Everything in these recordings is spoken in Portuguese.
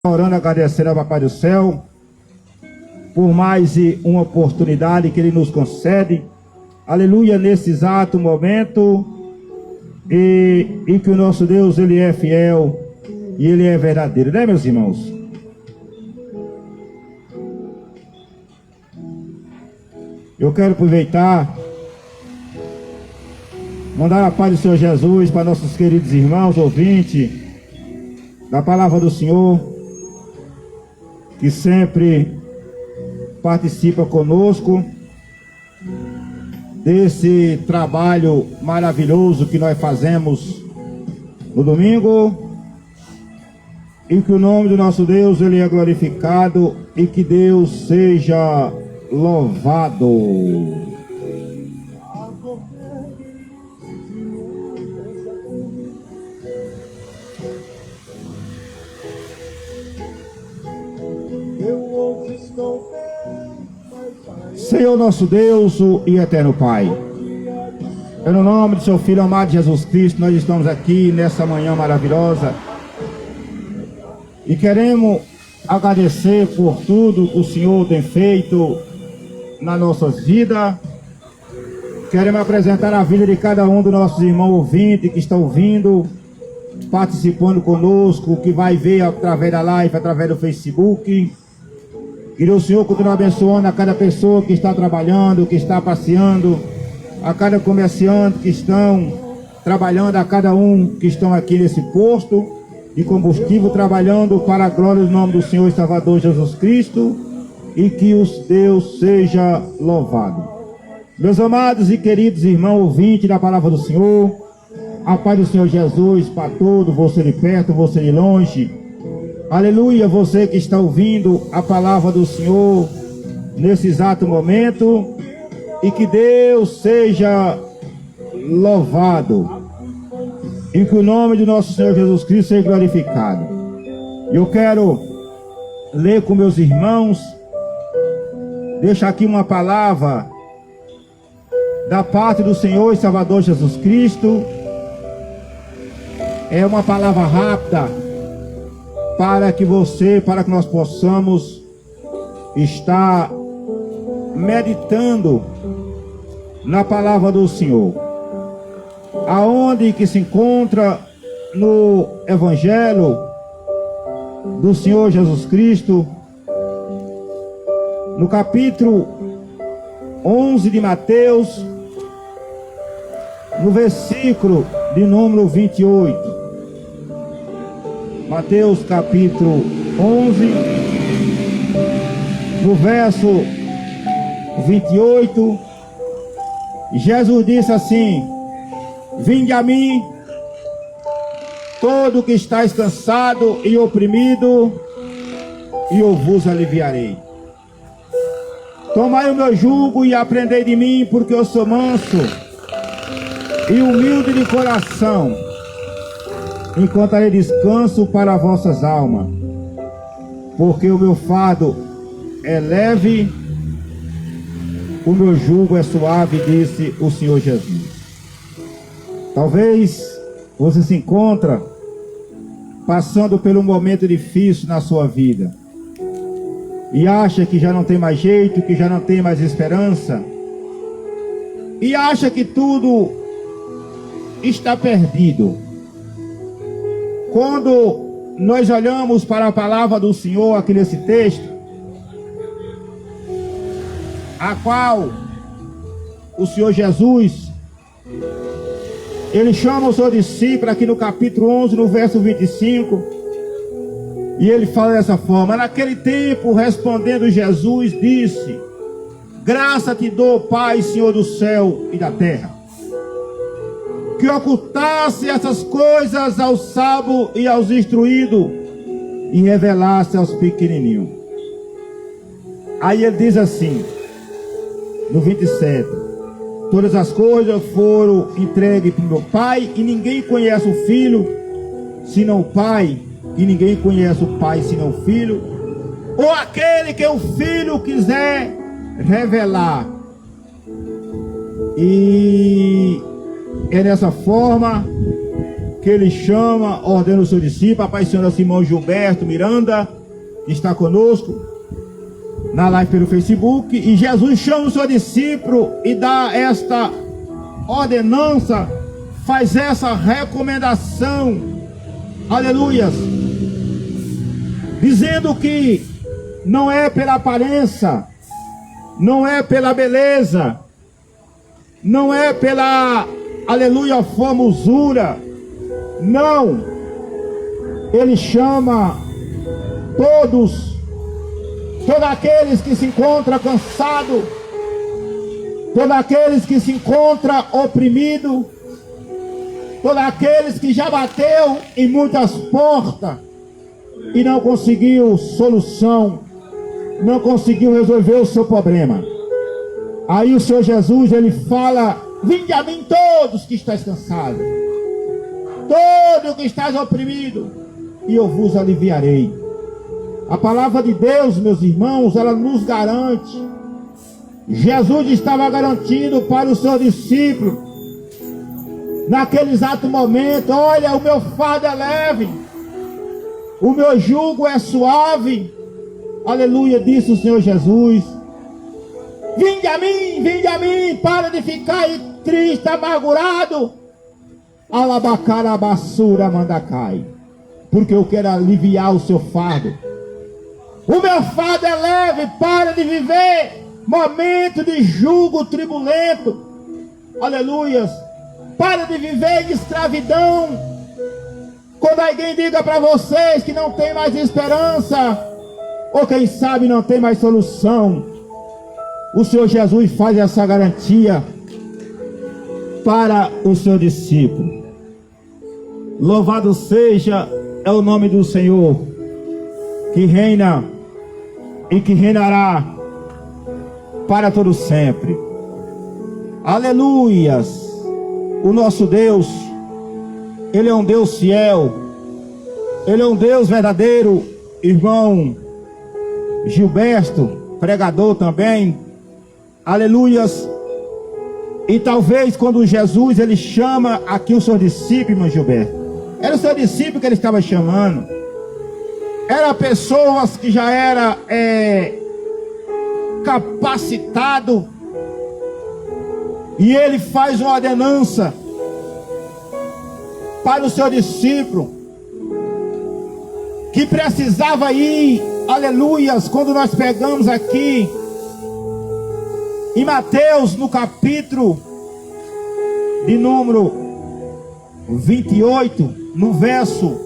Orando, agradecendo ao Papai do Céu por mais uma oportunidade que Ele nos concede, aleluia, nesse exato momento, e que o nosso Deus, Ele é fiel e Ele é verdadeiro, né, meus irmãos? Eu quero aproveitar, mandar a paz do Senhor Jesus para nossos queridos irmãos, ouvintes da palavra do Senhor, que sempre participa conosco desse trabalho maravilhoso que nós fazemos no domingo, e que o nome do nosso Deus, Ele é glorificado e que Deus seja louvado. Senhor nosso Deus e eterno Pai, no nome do seu Filho amado Jesus Cristo, nós estamos aqui nessa manhã maravilhosa e queremos agradecer por tudo que o Senhor tem feito nas nossas vidas. Queremos apresentar a vida de cada um dos nossos irmãos ouvintes que estão ouvindo, participando conosco, que vai ver através da live, através do Facebook. Que o Senhor continue abençoando a cada pessoa que está trabalhando, que está passeando, a cada comerciante que estão trabalhando, a cada um que estão aqui nesse posto de combustível, trabalhando para a glória do nome do Senhor e Salvador Jesus Cristo, e que o Deus seja louvado. Meus amados e queridos irmãos ouvintes da palavra do Senhor, a paz do Senhor Jesus para todos, você de perto, você de longe. Aleluia, você que está ouvindo a palavra do Senhor nesse exato momento, e que Deus seja louvado e que o nome do nosso Senhor Jesus Cristo seja glorificado. Eu quero ler com meus irmãos, deixar aqui uma palavra da parte do Senhor e Salvador Jesus Cristo. É uma palavra rápida, para que nós possamos estar meditando na palavra do Senhor, aonde que se encontra no Evangelho do Senhor Jesus Cristo, no capítulo 11 de Mateus, no versículo de número 28. Mateus capítulo 11, no verso 28, Jesus disse assim: vinde a mim, todo que estáis cansado e oprimido, e eu vos aliviarei. Tomai o meu jugo e aprendei de mim, porque eu sou manso e humilde de coração, encontrarei descanso para vossas almas, porque o meu fardo é leve, o meu jugo é suave, disse o Senhor Jesus. Talvez você se encontre passando por um momento difícil na sua vida e acha que já não tem mais jeito, que já não tem mais esperança, e acha que tudo está perdido. Quando nós olhamos para a palavra do Senhor aqui nesse texto, a qual o Senhor Jesus, Ele chama o seu discípulo aqui no capítulo 11, no verso 25, e Ele fala dessa forma: naquele tempo, respondendo Jesus, disse: graça te dou, Pai, Senhor do céu e da terra, que ocultasse essas coisas aos sábios e aos instruídos, e revelasse aos pequenininhos. Aí ele diz assim, no 27, todas as coisas foram entregues para o meu Pai, e ninguém conhece o Filho, senão o Pai, e ninguém conhece o Pai, senão o Filho, ou aquele que o Filho quiser revelar. E é dessa forma que ele chama, ordena o seu discípulo, a Pai Senhor Simão Gilberto Miranda, que está conosco na live pelo Facebook, e Jesus chama o seu discípulo e dá esta ordenança, faz essa recomendação, aleluias, dizendo que não é pela aparência, não é pela beleza, não é pela, aleluia, formosura, não, ele chama todos aqueles que se encontram cansados, todos aqueles que se encontram oprimidos, todos aqueles que já bateu em muitas portas e não conseguiu solução, não conseguiu resolver o seu problema. Aí o Senhor Jesus, ele fala: vinde a mim todos que estáis cansados, todos que estáis oprimidos, e eu vos aliviarei. A palavra de Deus, meus irmãos, ela nos garante. Jesus estava garantindo para o seu discípulo, naquele exato momento: olha, o meu fardo é leve, o meu jugo é suave. Aleluia, disse o Senhor Jesus: vinde a mim, para de ficar aí triste, amargurado. Alabacara basura mandacai, porque eu quero aliviar o seu fardo. O meu fardo é leve, para de viver momento de jugo tribulento. Aleluias, para de viver de escravidão. Quando alguém diga para vocês que não tem mais esperança, ou quem sabe não tem mais solução, o Senhor Jesus faz essa garantia para o seu discípulo. Louvado seja é o nome do Senhor, que reina e que reinará para todo sempre. Aleluias. O nosso Deus, ele é um Deus fiel, ele é um Deus verdadeiro. Irmão Gilberto, pregador também, aleluias. E talvez quando Jesus, ele chama aqui o seu discípulo, irmão Gilberto, era o seu discípulo que ele estava chamando, era pessoas que já era capacitado, e ele faz uma ordenança para o seu discípulo, que precisava ir, aleluias. Quando nós pegamos aqui em Mateus, no capítulo de número 28, no verso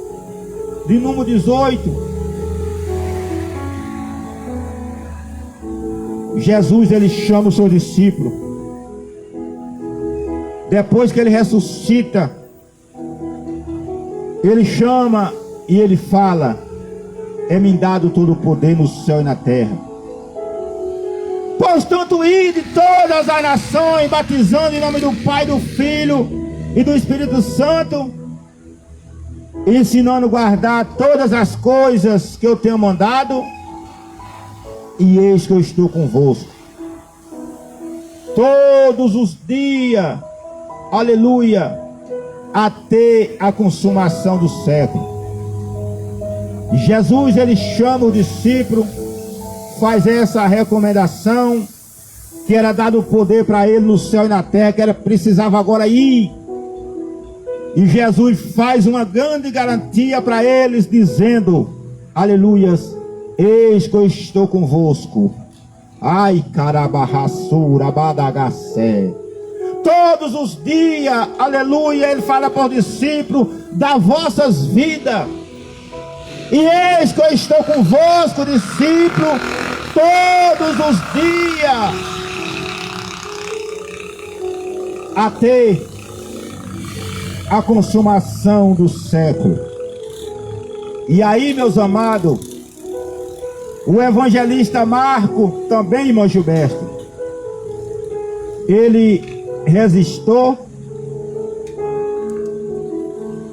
de número 18, Jesus, ele chama o seu discípulo, depois que ele ressuscita, ele chama e ele fala: é-me dado todo o poder no céu e na terra. Pois tanto ide todas as nações, batizando em nome do Pai, do Filho e do Espírito Santo, ensinando a guardar todas as coisas que eu tenho mandado, e eis que eu estou convosco todos os dias, aleluia, até a consumação do século. Jesus, ele chama o discípulo, faz essa recomendação, que era dado o poder para ele no céu e na terra, que ele precisava agora ir. E Jesus faz uma grande garantia para eles, dizendo: aleluias, eis que eu estou convosco. Ai, carabarrassura, badagacé. Todos os dias, aleluia, ele fala para o discípulo das vossas vidas. E eis que eu estou convosco, discípulo, todos os dias, até a consumação do século. E aí, meus amados, o evangelista Marco, também, irmão Gilberto, ele resistou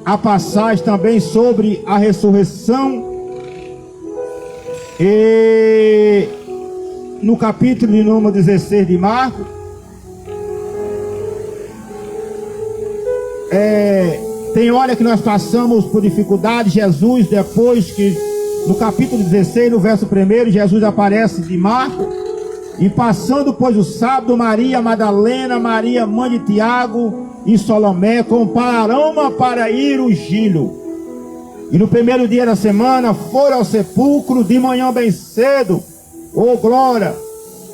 a passagem também sobre a ressurreição, e no capítulo de número 16 de Marcos, Tem hora que nós passamos por dificuldade. Jesus, depois que no capítulo 16, no verso 1, Jesus aparece de Marcos, e passando pois o sábado, Maria Madalena, Maria mãe de Tiago e Salomé compararam uma para ir ungí-lo. E no primeiro dia da semana foram ao sepulcro de manhã bem cedo. Oh glória!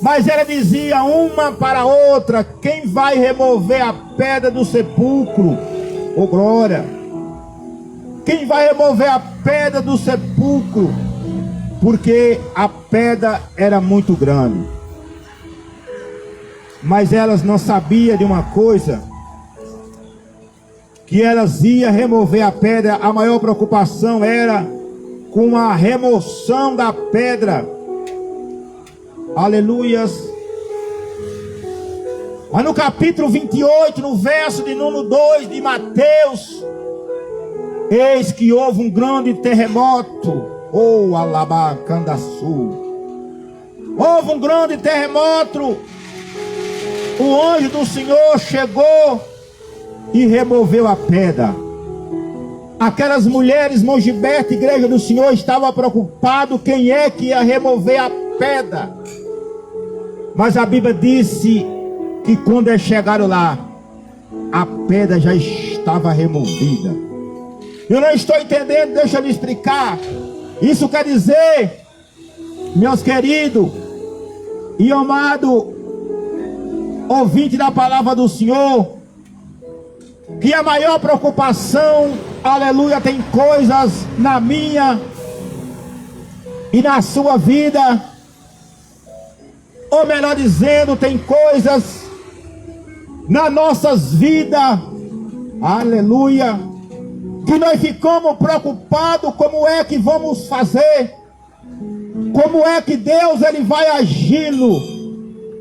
Mas ela dizia uma para a outra: quem vai remover a pedra do sepulcro? Oh glória! Quem vai remover a pedra do sepulcro? Porque a pedra era muito grande. Mas elas não sabiam de uma coisa, que elas iam remover a pedra. A maior preocupação era com a remoção da pedra. Aleluias. Mas no capítulo 28, no verso de número 2 de Mateus, eis que houve um grande terremoto. Oh, Alabacandaçu. Houve um grande terremoto. O anjo do Senhor chegou e removeu a pedra. Aquelas mulheres, irmão Gilberto, igreja do Senhor, estavam preocupados quem é que ia remover a pedra. Mas a Bíblia disse que quando eles chegaram lá, a pedra já estava removida. Eu não estou entendendo, deixa eu lhe explicar. Isso quer dizer, meus queridos e amado ouvinte da palavra do Senhor, que a maior preocupação, aleluia, tem coisas na minha e na sua vida, ou melhor dizendo, tem coisas nas nossas vidas, aleluia, que nós ficamos preocupados. Como é que vamos fazer? Como é que Deus ele vai agindo?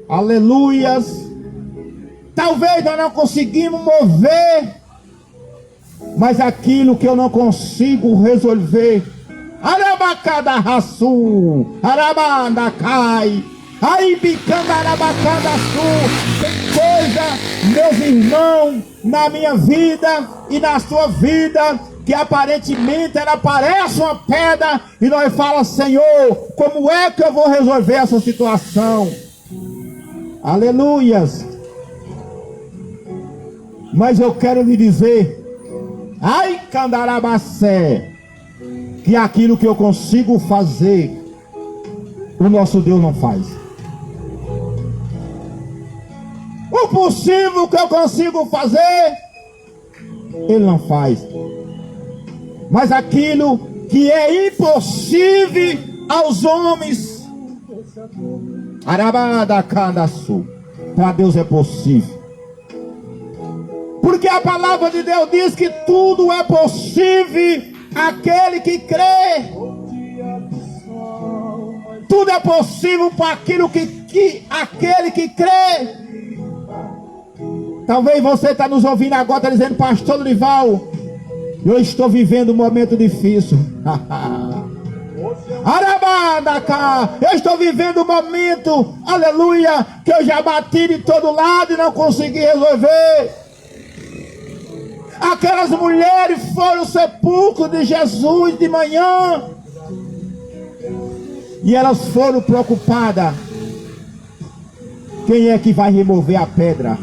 Aleluias. Talvez nós não conseguimos mover, mas aquilo que eu não consigo resolver, Arabacada-raçu, Arabandacai, Aibicandarabacandaçu, tem coisa, meus irmãos, na minha vida e na sua vida, que aparentemente ela parece uma pedra, e nós falamos: Senhor, como é que eu vou resolver essa situação? Aleluias. Mas eu quero lhe dizer, ai Candarabacé, que aquilo que eu consigo fazer, o nosso Deus não faz. O possível que eu consigo fazer, Ele não faz. Mas aquilo que é impossível aos homens, Arabadacandaçu, para Deus é possível. Porque a palavra de Deus diz que tudo é possível àquele que crê. Tudo é possível para aquilo aquele que crê. Talvez você está nos ouvindo agora, está dizendo: Pastor Dorival, eu estou vivendo um momento difícil. Arabandacá, eu estou vivendo um momento, aleluia, que eu já bati de todo lado e não consegui resolver. Aquelas mulheres foram ao sepulcro de Jesus de manhã, e elas foram preocupadas: quem é que vai remover a pedra?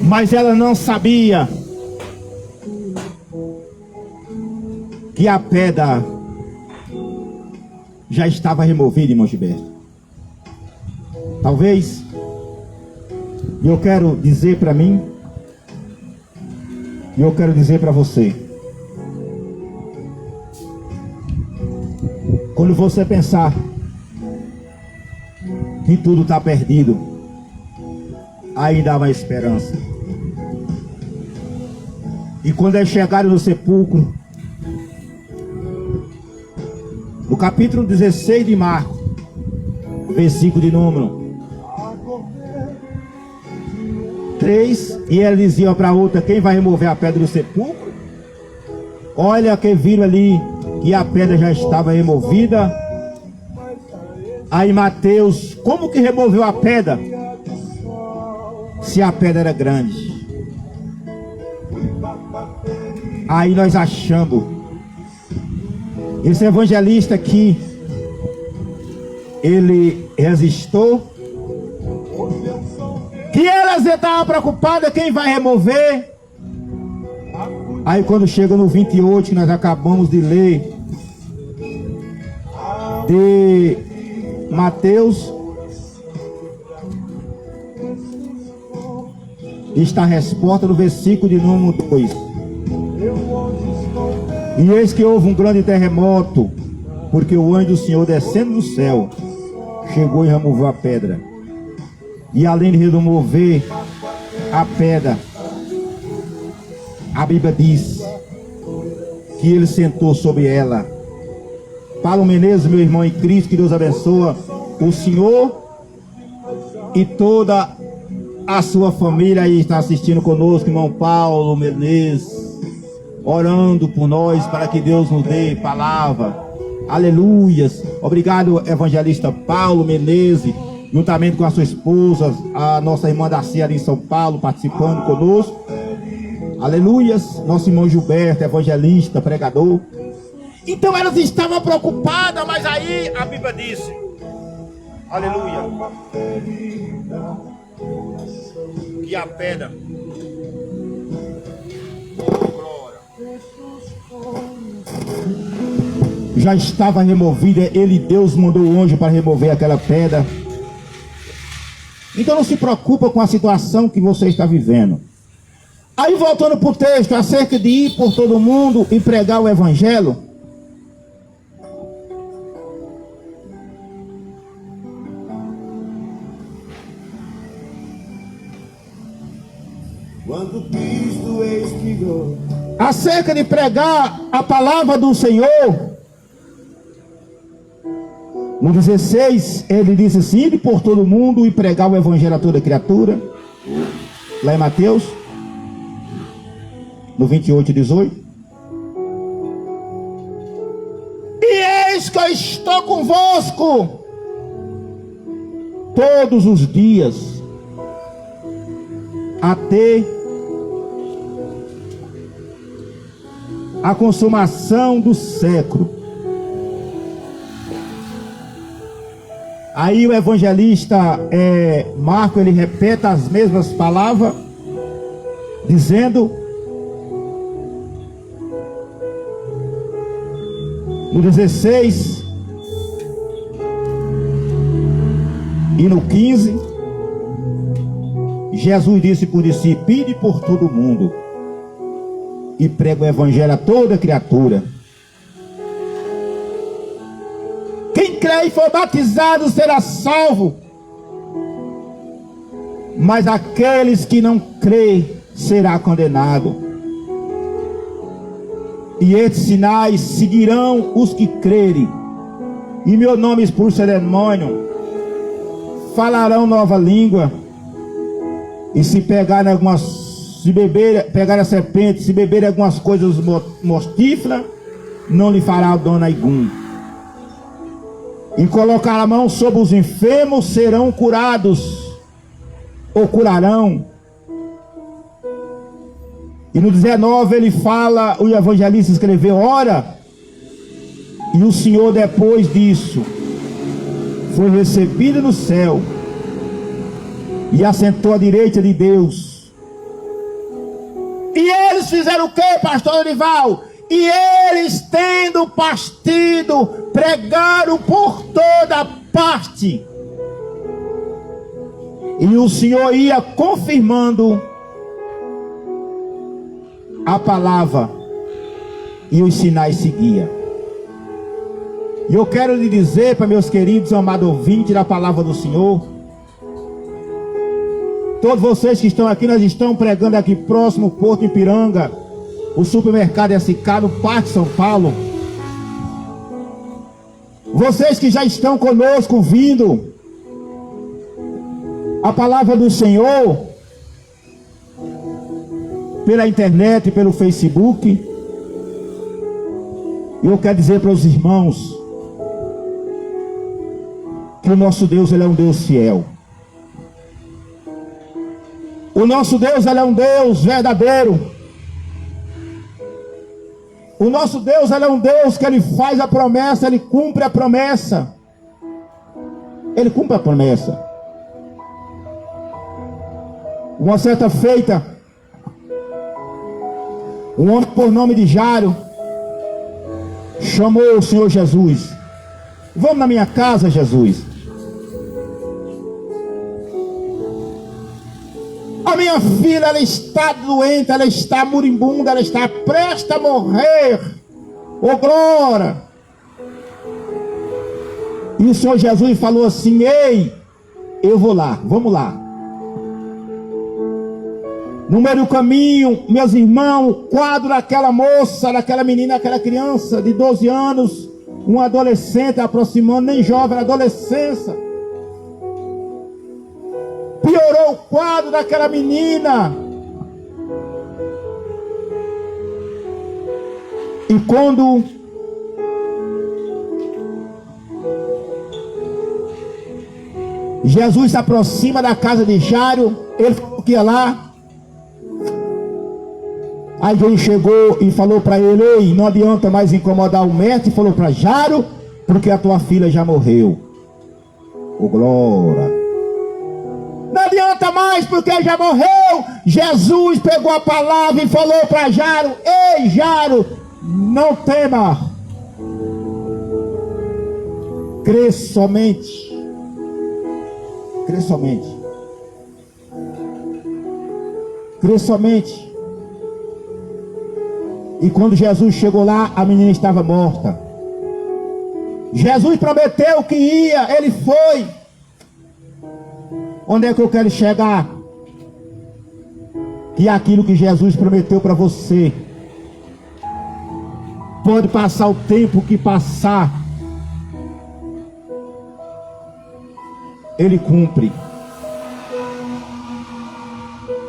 Mas ela não sabia que a pedra já estava removida, irmão Gilberto. Talvez, eu quero dizer para mim, e eu quero dizer para você, quando você pensar que tudo está perdido, ainda há uma esperança. E quando eles chegaram no sepulcro, no capítulo 16 de Marcos, versículo de número 3, e ela dizia para a outra: quem vai remover a pedra do sepulcro? Olha que viram ali que a pedra já estava removida. Aí Mateus, como que removeu a pedra? Se a pedra era grande. Aí nós achamos esse evangelista aqui, ele resistou, que elas estavam preocupadas quem vai remover. Aí quando chega no 28, que nós acabamos de ler, de Mateus, está a resposta no versículo de número 2. E eis que houve um grande terremoto, porque o anjo do Senhor, descendo do céu, chegou e removeu a pedra. E além de remover a pedra, a Bíblia diz que ele sentou sobre ela. Paulo Menezes, meu irmão em Cristo, que Deus abençoe o senhor e toda a sua família aí está assistindo conosco, irmão Paulo Menezes, orando por nós para que Deus nos dê palavra. Aleluias. Obrigado, evangelista Paulo Menezes, juntamente com a sua esposa, a nossa irmã Darcy ali em São Paulo, participando conosco. Aleluias. Nosso irmão Gilberto, evangelista, pregador. Então elas estavam preocupadas, mas aí a Bíblia disse, aleluia, que a pedra, já estava removida. Ele, Deus, mandou o anjo para remover aquela pedra. Então não se preocupa com a situação que você está vivendo. Aí voltando para o texto, acerca de ir por todo mundo e pregar o evangelho. Quando Cristo espigou, acerca de pregar a palavra do Senhor, no 16, ele disse assim: ir por todo mundo e pregar o evangelho a toda criatura. Lá em Mateus, no 28 e 18. E eis que eu estou convosco todos os dias, até a consumação do século. Aí o evangelista Marco, ele repete as mesmas palavras, dizendo no 16 e no 15, Jesus disse por discípulos: ide por todo mundo e prega o evangelho a toda criatura. Quem crê e for batizado será salvo, mas aqueles que não crê será condenado. E estes sinais seguirão os que crerem. Em meu nome expulsarão demônio, falarão nova língua, e se pegarem pegar a serpente, se beberem algumas coisas mortíferas, não lhe fará dano algum. E colocar a mão sobre os enfermos, serão curados, ou curarão. E no 19 ele fala, o evangelista escreveu: ora, e o Senhor depois disso foi recebido no céu e assentou à direita de Deus. E eles fizeram o que, pastor Dorival? E eles, tendo partido, pregaram por toda parte. E o Senhor ia confirmando a palavra, e os sinais seguiam. E eu quero lhe dizer, para meus queridos amados ouvintes da palavra do Senhor, todos vocês que estão aqui, nós estamos pregando aqui próximo, Porto Ipiranga, o supermercado SK, no Parque São Paulo. Vocês que já estão conosco ouvindo a palavra do Senhor pela internet, pelo Facebook, eu quero dizer para os irmãos que o nosso Deus, ele é um Deus fiel. O nosso Deus, ele é um Deus verdadeiro. O nosso Deus, ele é um Deus que ele faz a promessa, ele cumpre a promessa. Ele cumpre a promessa. Uma certa feita, um homem por nome de Jairo chamou o Senhor Jesus. Vamos na minha casa, Jesus. A minha filha, ela está doente, ela está moribunda, ela está prestes a morrer. Ô glória! E o Senhor Jesus falou assim: ei, eu vou lá, vamos lá. No meio do caminho, meus irmãos, o quadro daquela moça, daquela menina, daquela criança de 12 anos, um adolescente aproximando, nem jovem, adolescência. Piorou o quadro daquela menina. E quando Jesus se aproxima da casa de Jairo, ele falou que ia lá. Aí ele chegou e falou para ele: ei, não adianta mais incomodar o mestre. Falou para Jairo, porque a tua filha já morreu. Ô glória! Não adianta mais, porque já morreu. Jesus pegou a palavra e falou para Jairo: ei, Jairo, não tema, crê somente. Crê somente. Crê somente. E quando Jesus chegou lá, a menina estava morta. Jesus prometeu que ia, ele foi. Onde é que eu quero chegar? Que aquilo que Jesus prometeu para você, pode passar o tempo que passar, ele cumpre.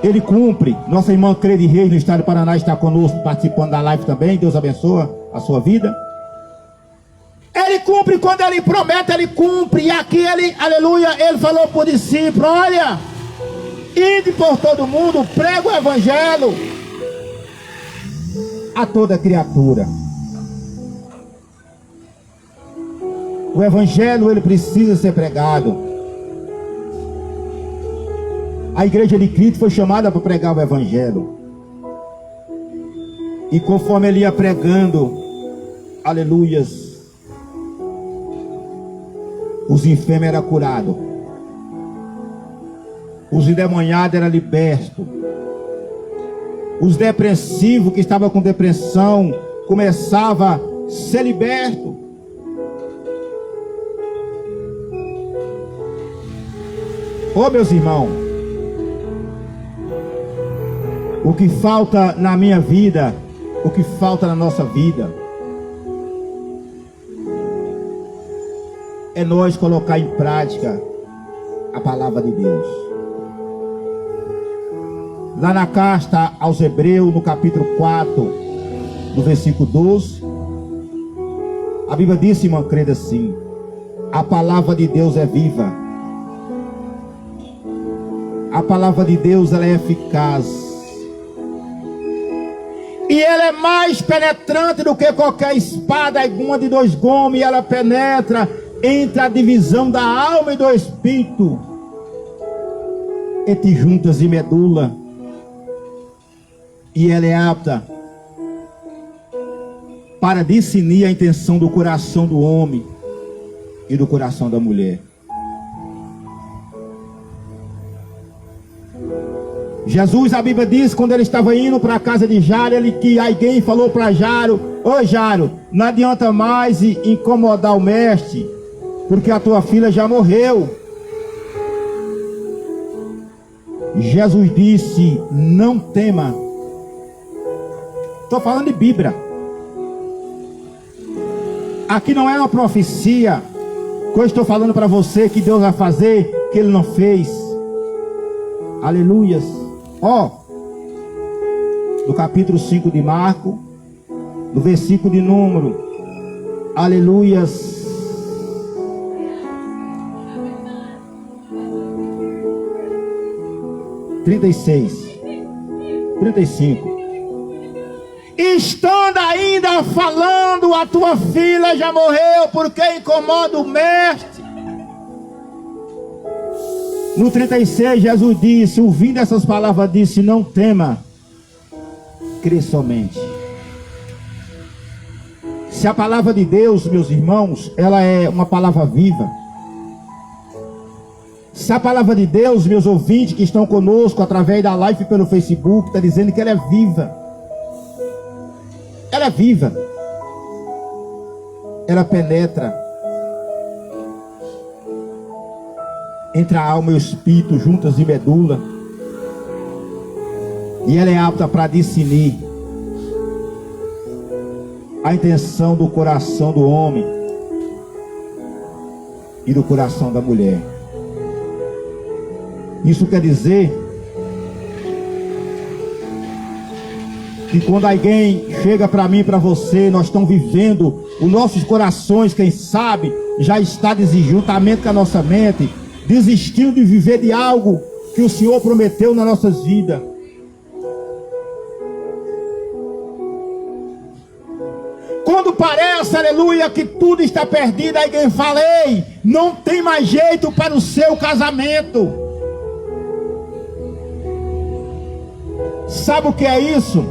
Ele cumpre. Nossa irmã Crede Reis, no estado do Paraná, está conosco, participando da live também. Deus abençoe a sua vida. Ele cumpre, quando ele promete, ele cumpre. E aqui ele, aleluia, ele falou por discípulo: olha, ide por todo mundo, prega o evangelho a toda criatura. O evangelho, ele precisa ser pregado. A igreja de Cristo foi chamada para pregar o evangelho. E conforme ele ia pregando, aleluias, os enfermos eram curados, os endemoniados eram libertos, os depressivos que estavam com depressão começavam a ser libertos. Ô meus irmãos, o que falta na minha vida, o que falta na nossa vida, é nós colocar em prática a palavra de Deus. Lá na carta aos Hebreus, no capítulo 4, no versículo 12, a Bíblia diz, irmã Crede, assim: a palavra de Deus é viva, a palavra de Deus, ela é eficaz, e ela é mais penetrante do que qualquer espada alguma de dois gumes, e ela penetra entre a divisão da alma e do espírito, entre juntas e medula, e ela é apta para discernir a intenção do coração do homem e do coração da mulher. Jesus, a Bíblia diz, quando ele estava indo para a casa de Jairo, que alguém falou para Jairo: ô Jairo, não adianta mais incomodar o mestre, porque a tua filha já morreu. Jesus disse: não tema. Estou falando de Bíblia. Aqui não é uma profecia que eu estou falando para você que Deus vai fazer, que Ele não fez. Aleluias. Ó, no capítulo 5 de Marcos, no versículo de número, aleluias, 36, 35. estando ainda falando, a tua filha já morreu, porque incomoda o mestre. No 36, Jesus disse, ouvindo essas palavras, disse: não tema, crê somente. Se a palavra de Deus, meus irmãos, ela é uma palavra viva. Se a palavra de Deus, meus ouvintes que estão conosco através da live pelo Facebook, está dizendo que ela é viva. Ela é viva. Ela penetra entre a alma e o espírito, juntas de medula. E ela é apta para discernir a intenção do coração do homem e do coração da mulher. Isso quer dizer que quando alguém chega para mim, para você, nós estamos vivendo, os nossos corações, quem sabe, já está juntamente com a nossa mente, desistindo de viver de algo que o Senhor prometeu nas nossas vidas. Quando parece, aleluia, que tudo está perdido, aí alguém fala: ei, não tem mais jeito para o seu casamento. Sabe o que é isso?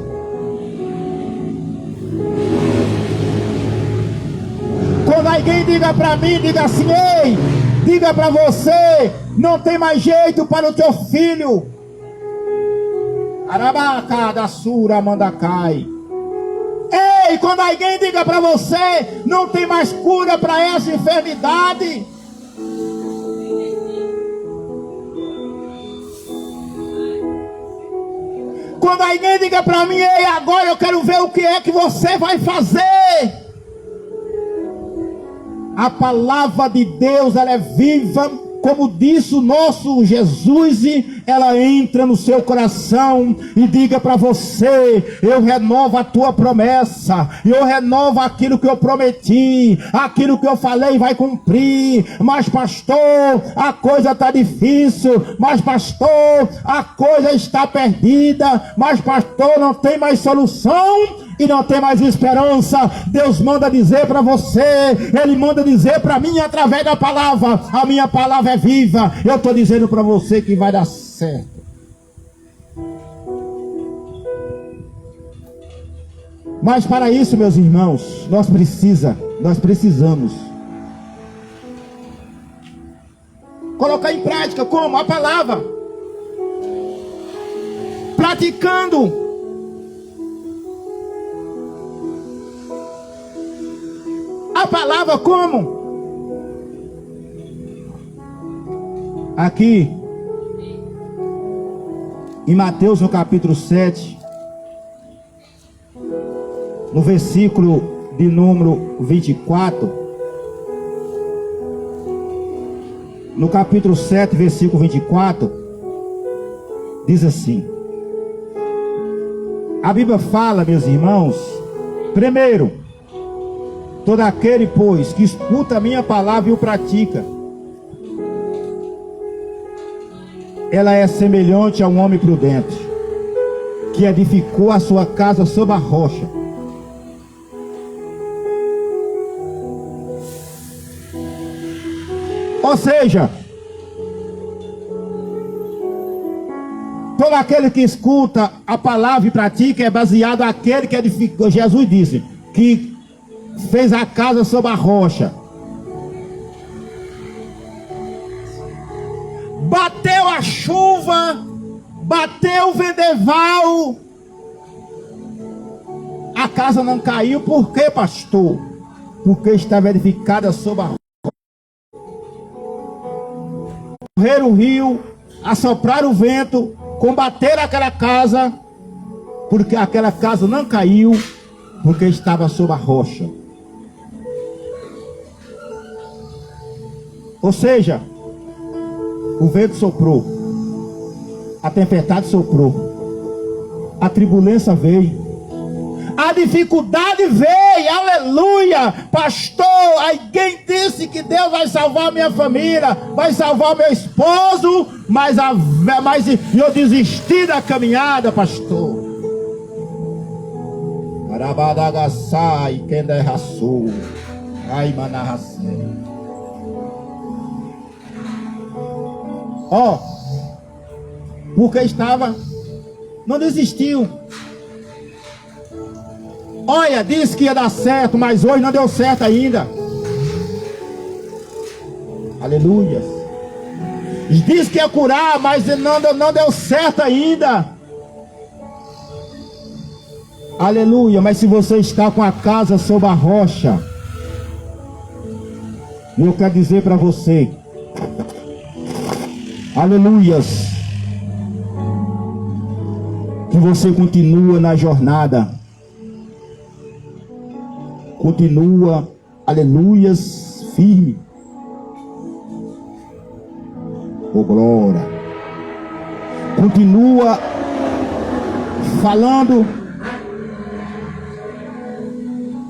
Quando alguém diga para mim, diga assim: ei, diga para você, não tem mais jeito para o teu filho. Arabaca da Sura Mandacai. Ei, quando alguém diga para você, não tem mais cura para essa enfermidade. Quando alguém diga para mim: ei, agora eu quero ver o que é que você vai fazer. A palavra de Deus, ela é viva, como disse o nosso Jesus, e ela entra no seu coração e diga para você: eu renovo a tua promessa, eu renovo aquilo que eu prometi, aquilo que eu falei vai cumprir. Mas pastor, a coisa está difícil, mas pastor, a coisa está perdida, mas pastor, não tem mais solução e não tem mais esperança. Deus manda dizer para você, Ele manda dizer para mim através da palavra. A minha palavra é viva. Eu estou dizendo para você que vai dar certo. Mas para isso, meus irmãos, nós precisamos colocar em prática. Como? A palavra. Praticando. A palavra como? Aqui em Mateus, no capítulo 7, no versículo de número 24, no capítulo 7, versículo 24, diz assim: a Bíblia fala, meus irmãos, primeiro, todo aquele, pois, que escuta a minha palavra e o pratica, ela é semelhante a um homem prudente, que edificou a sua casa sobre a rocha. Ou seja, todo aquele que escuta a palavra e pratica é baseado naquele que edificou. Jesus disse que fez a casa sobre a rocha. Bateu a chuva, bateu o vendaval, a casa não caiu. Por quê, pastor? Porque estava edificada sobre a rocha. Correr o rio, assoprar o vento, combater aquela casa, porque aquela casa não caiu, porque estava sobre a rocha. Ou seja, o vento soprou, a tempestade soprou, a turbulência veio, a dificuldade veio, aleluia. Pastor, alguém disse que Deus vai salvar minha família, vai salvar meu esposo, mas eu desisti da caminhada, pastor. Rabadagaçai, Kenderraçu, Aimanarracé. Ó, porque estava, não desistiu. Olha, disse que ia dar certo, mas hoje não deu certo ainda. Aleluia. Disse que ia curar, mas não deu certo ainda. Aleluia. Mas se você está com a casa sob a rocha, eu quero dizer para você, aleluias, que você continua na jornada. Continua, aleluias, firme. Oh, glória. Continua falando.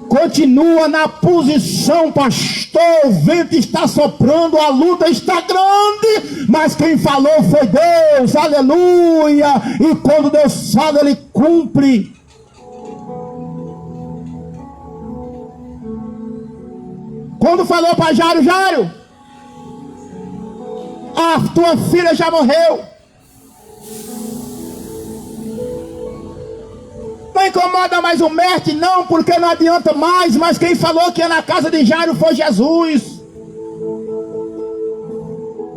Continua na posição, pastor. O vento está soprando, a luta está grande, mas quem falou foi Deus, aleluia. E quando Deus fala, Ele cumpre. Quando falou para Jairo, Jairo, a tua filha já morreu. Não incomoda mais o mestre, não, porque não adianta mais. Mas quem falou que ia na casa de Jairo foi Jesus.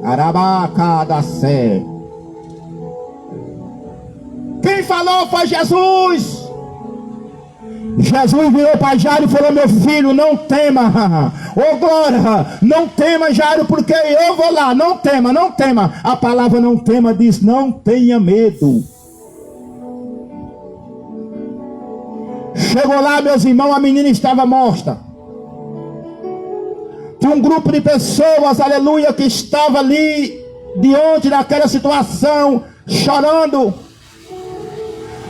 Arabacadacé. Quem falou foi Jesus. Jesus virou para Jairo e falou: meu filho, não tema. Ô glória, não tema, Jairo, porque eu vou lá. Não tema, não tema. A palavra não tema diz: não tenha medo. Chegou lá, meus irmãos, a menina estava morta. Tinha um grupo de pessoas, aleluia, que estava ali diante daquela situação, chorando.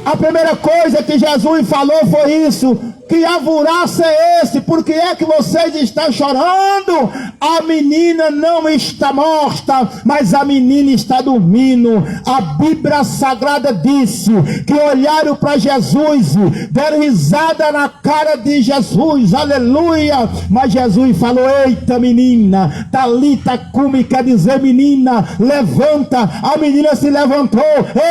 A primeira coisa que Jesus falou foi isso: que alvoroço é esse? Por que é que vocês estão chorando? A menina não está morta, mas a menina está dormindo. A Bíblia Sagrada disse que olharam para Jesus, deram risada na cara de Jesus, aleluia. Mas Jesus falou: eita menina, talita cumi, quer dizer menina, levanta. A menina se levantou.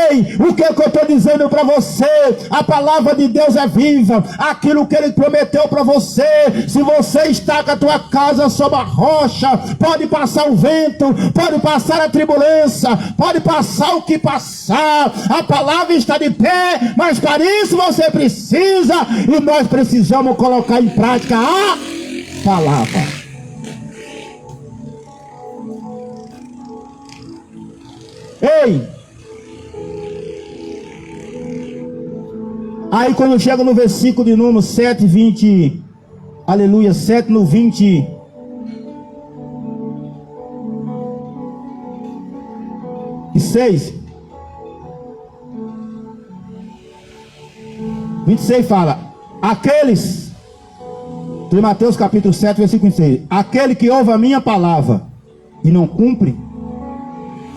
Ei, o que é que eu estou dizendo para você? A palavra de Deus é viva. Aquilo que Ele prometeu para você, se você está com a tua casa sob a rocha, pode passar o vento, pode passar a turbulência, pode passar o que passar, a palavra está de pé, mas para isso você precisa, e nós precisamos colocar em prática a palavra. Ei! Aí quando chega no versículo de número 7, 20, aleluia, 7 no 20, e 6, 26 fala: aqueles, de Mateus capítulo 7, versículo 26, aquele que ouve a minha palavra e não cumpre,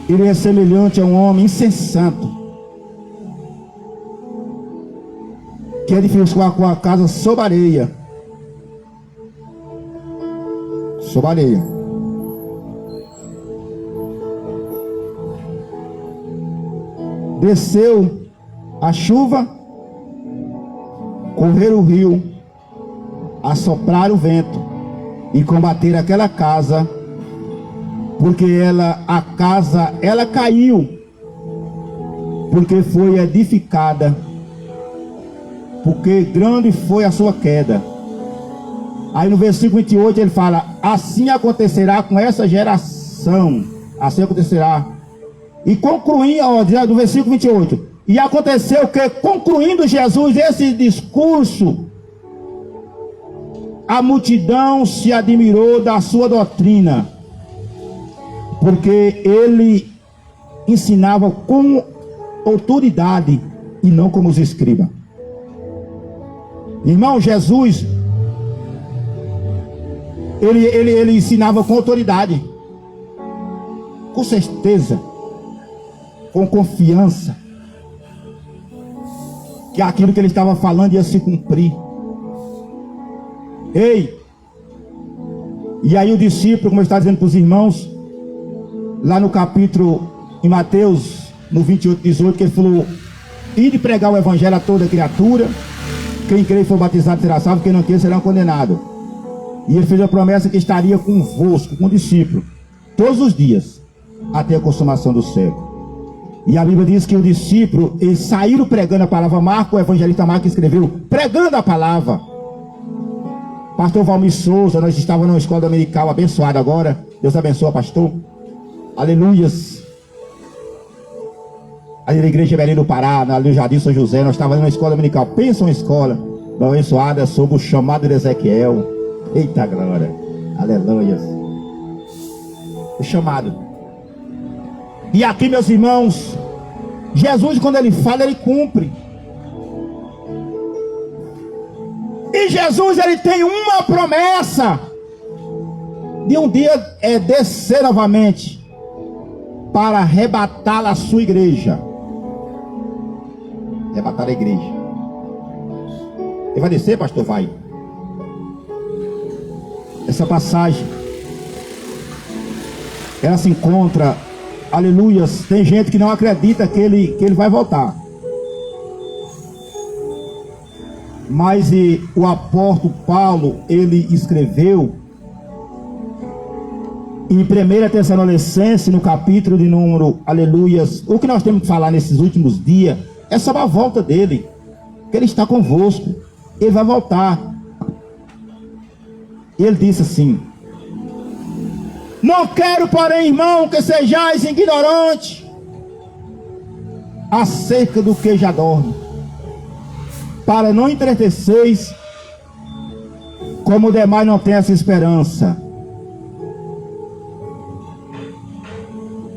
ele é semelhante a um homem insensato, que edificou com a casa sob areia. Sob areia. Desceu a chuva, correr o rio, assoprar o vento e combater aquela casa, porque a casa caiu, porque foi edificada, porque grande foi a sua queda. Aí no versículo 28 ele fala: assim acontecerá com essa geração. Assim acontecerá. E concluindo, ó, do versículo 28, e aconteceu que, concluindo Jesus esse discurso, a multidão se admirou da sua doutrina, porque ele ensinava com autoridade e não como os escribas. Irmão, Jesus, ele ensinava com autoridade, com certeza, com confiança, que aquilo que ele estava falando ia se cumprir. Ei! E aí o discípulo, como eu estava dizendo para os irmãos, lá no capítulo, em Mateus, no 28, 18, que ele falou: ide pregar o evangelho a toda criatura, quem crer e for batizado será salvo, quem não crer será condenado. E ele fez a promessa que estaria convosco, com o discípulo, todos os dias, até a consumação do século. E a Bíblia diz que o discípulo, eles saíram pregando a palavra. Marco, o evangelista Marco escreveu, pregando a palavra. Pastor Valmir Souza, nós estávamos numa escola dominical abençoada agora. Deus abençoe, pastor. Aleluias. Ali na igreja Belém do Pará, ali no Jardim São José, nós estávamos numa escola dominical. Pensa uma escola abençoada sob o chamado de Ezequiel. Eita glória. Aleluias. O chamado. E aqui, meus irmãos, Jesus, quando ele fala, ele cumpre. E Jesus, ele tem uma promessa de um dia descer novamente para arrebatar a sua igreja. Arrebatar a igreja. Ele vai descer, pastor? Vai. Essa passagem, ela se encontra, aleluias, tem gente que não acredita que ele vai voltar. Mas o apóstolo Paulo, ele escreveu em 1 Tessalonicenses, no capítulo de número, aleluias, o que nós temos que falar nesses últimos dias é sobre a volta dele, que ele está convosco, ele vai voltar. Ele disse assim: não quero, porém, irmão, que sejais ignorantes acerca do que já dorme, para não entristeceis, como o demais não tem essa esperança.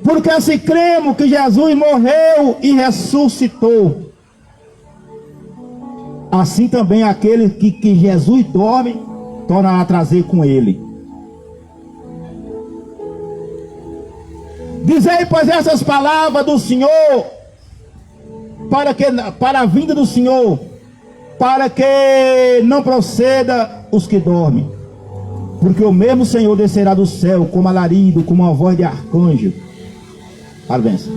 Porque se cremos que Jesus morreu e ressuscitou, assim também aquele que Jesus dorme, torna a trazer com ele. Dizei, pois, essas palavras do Senhor, para a vinda do Senhor, para que não proceda os que dormem. Porque o mesmo Senhor descerá do céu, como alarido, como uma voz de arcanjo, parabéns,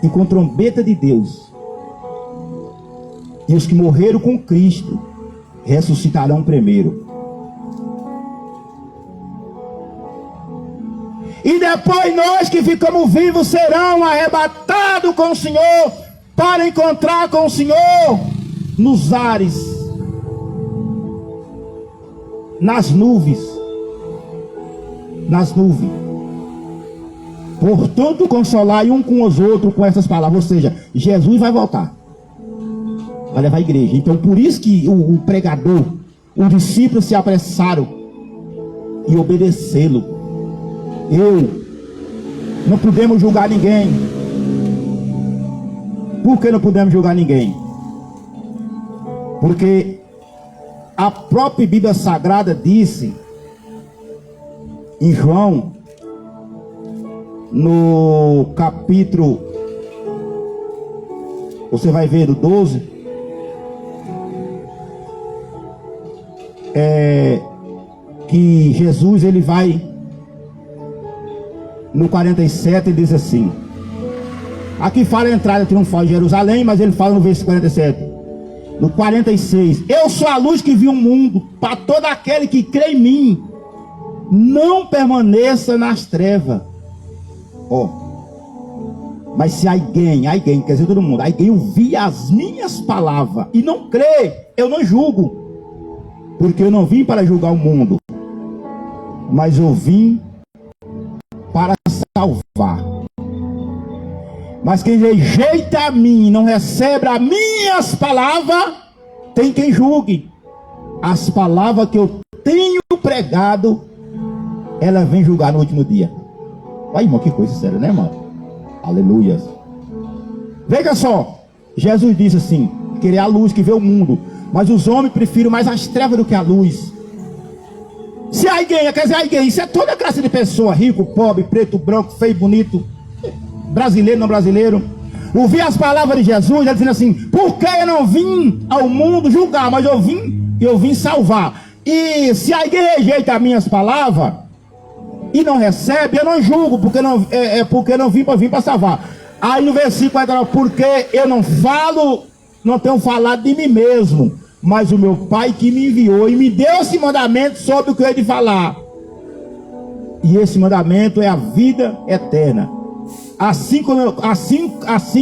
e com trombeta de Deus. E os que morreram com Cristo ressuscitarão primeiro. E depois nós que ficamos vivos serão arrebatados com o Senhor, para encontrar com o Senhor nos ares, nas nuvens. Portanto, consolai um com os outros com essas palavras. Ou seja, Jesus vai voltar, vai levar a igreja. Então, por isso que o pregador, os discípulos se apressaram e obedecê-lo. Não podemos julgar ninguém. Por que não podemos julgar ninguém? Porque a própria Bíblia Sagrada disse em João, no capítulo, você vai ver do 12, que Jesus, ele vai no 47, ele diz assim, aqui fala a entrada triunfal de Jerusalém, mas ele fala no versículo 47, no 46, eu sou a luz que vi o mundo, para todo aquele que crê em mim, não permaneça nas trevas. Mas se alguém, quer dizer todo mundo, alguém ouvir as minhas palavras e não crê, eu não julgo, porque eu não vim para julgar o mundo, mas eu vim para salvar. Mas quem rejeita a mim, não recebe as minhas palavras, tem quem julgue. As palavras que eu tenho pregado, ela vem julgar no último dia. Olha, irmão, que coisa séria, né, irmão? Aleluia. Veja só, Jesus disse assim, que ele é a luz que vê o mundo, mas os homens preferem mais as trevas do que a luz. Se alguém, quer dizer, alguém, isso é toda classe de pessoa, rico, pobre, preto, branco, feio, bonito, brasileiro, não brasileiro, ouvir as palavras de Jesus, ele dizendo assim, porque eu não vim ao mundo julgar, mas eu vim salvar. E se a igreja rejeita as minhas palavras e não recebe, eu não julgo, porque não vim para salvar. Aí no versículo 49, porque eu não falo, não tenho falado de mim mesmo, mas o meu Pai que me enviou e me deu esse mandamento sobre o que eu hei de falar. E esse mandamento é a vida eterna. Assim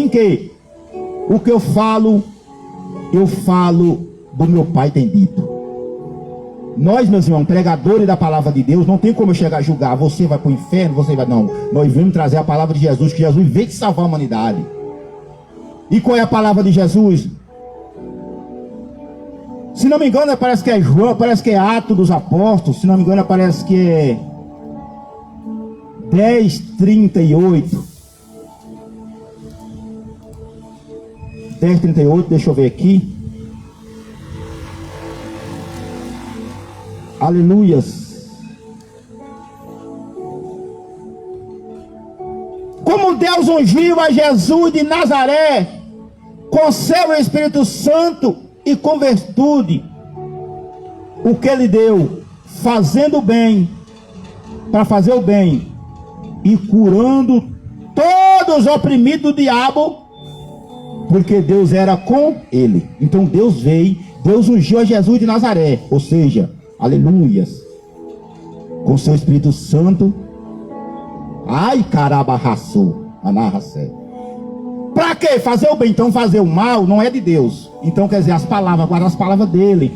que o que eu falo do meu Pai tem dito. Nós, meus irmãos, pregadores da palavra de Deus, não tem como eu chegar a julgar, você vai para o inferno, você vai... Não, nós vamos trazer a palavra de Jesus, que Jesus veio de salvar a humanidade. E qual é a palavra de Jesus? Se não me engano, parece que é João, parece que é Atos dos Apóstolos, se não me engano, parece que é 10:38. 10:38, deixa eu ver aqui. Aleluias. Como Deus ungiu a Jesus de Nazaré com seu Espírito Santo e com virtude, o que ele deu, fazendo bem, para fazer o bem, e curando todos os oprimidos do diabo, porque Deus era com ele. Então Deus veio, Deus ungiu a Jesus de Nazaré, ou seja, aleluias, com seu Espírito Santo. Ai, caraba, raçou, anarracé. Para quê? Fazer o bem. Então fazer o mal não é de Deus. Então quer dizer, as palavras, guardar as palavras dele.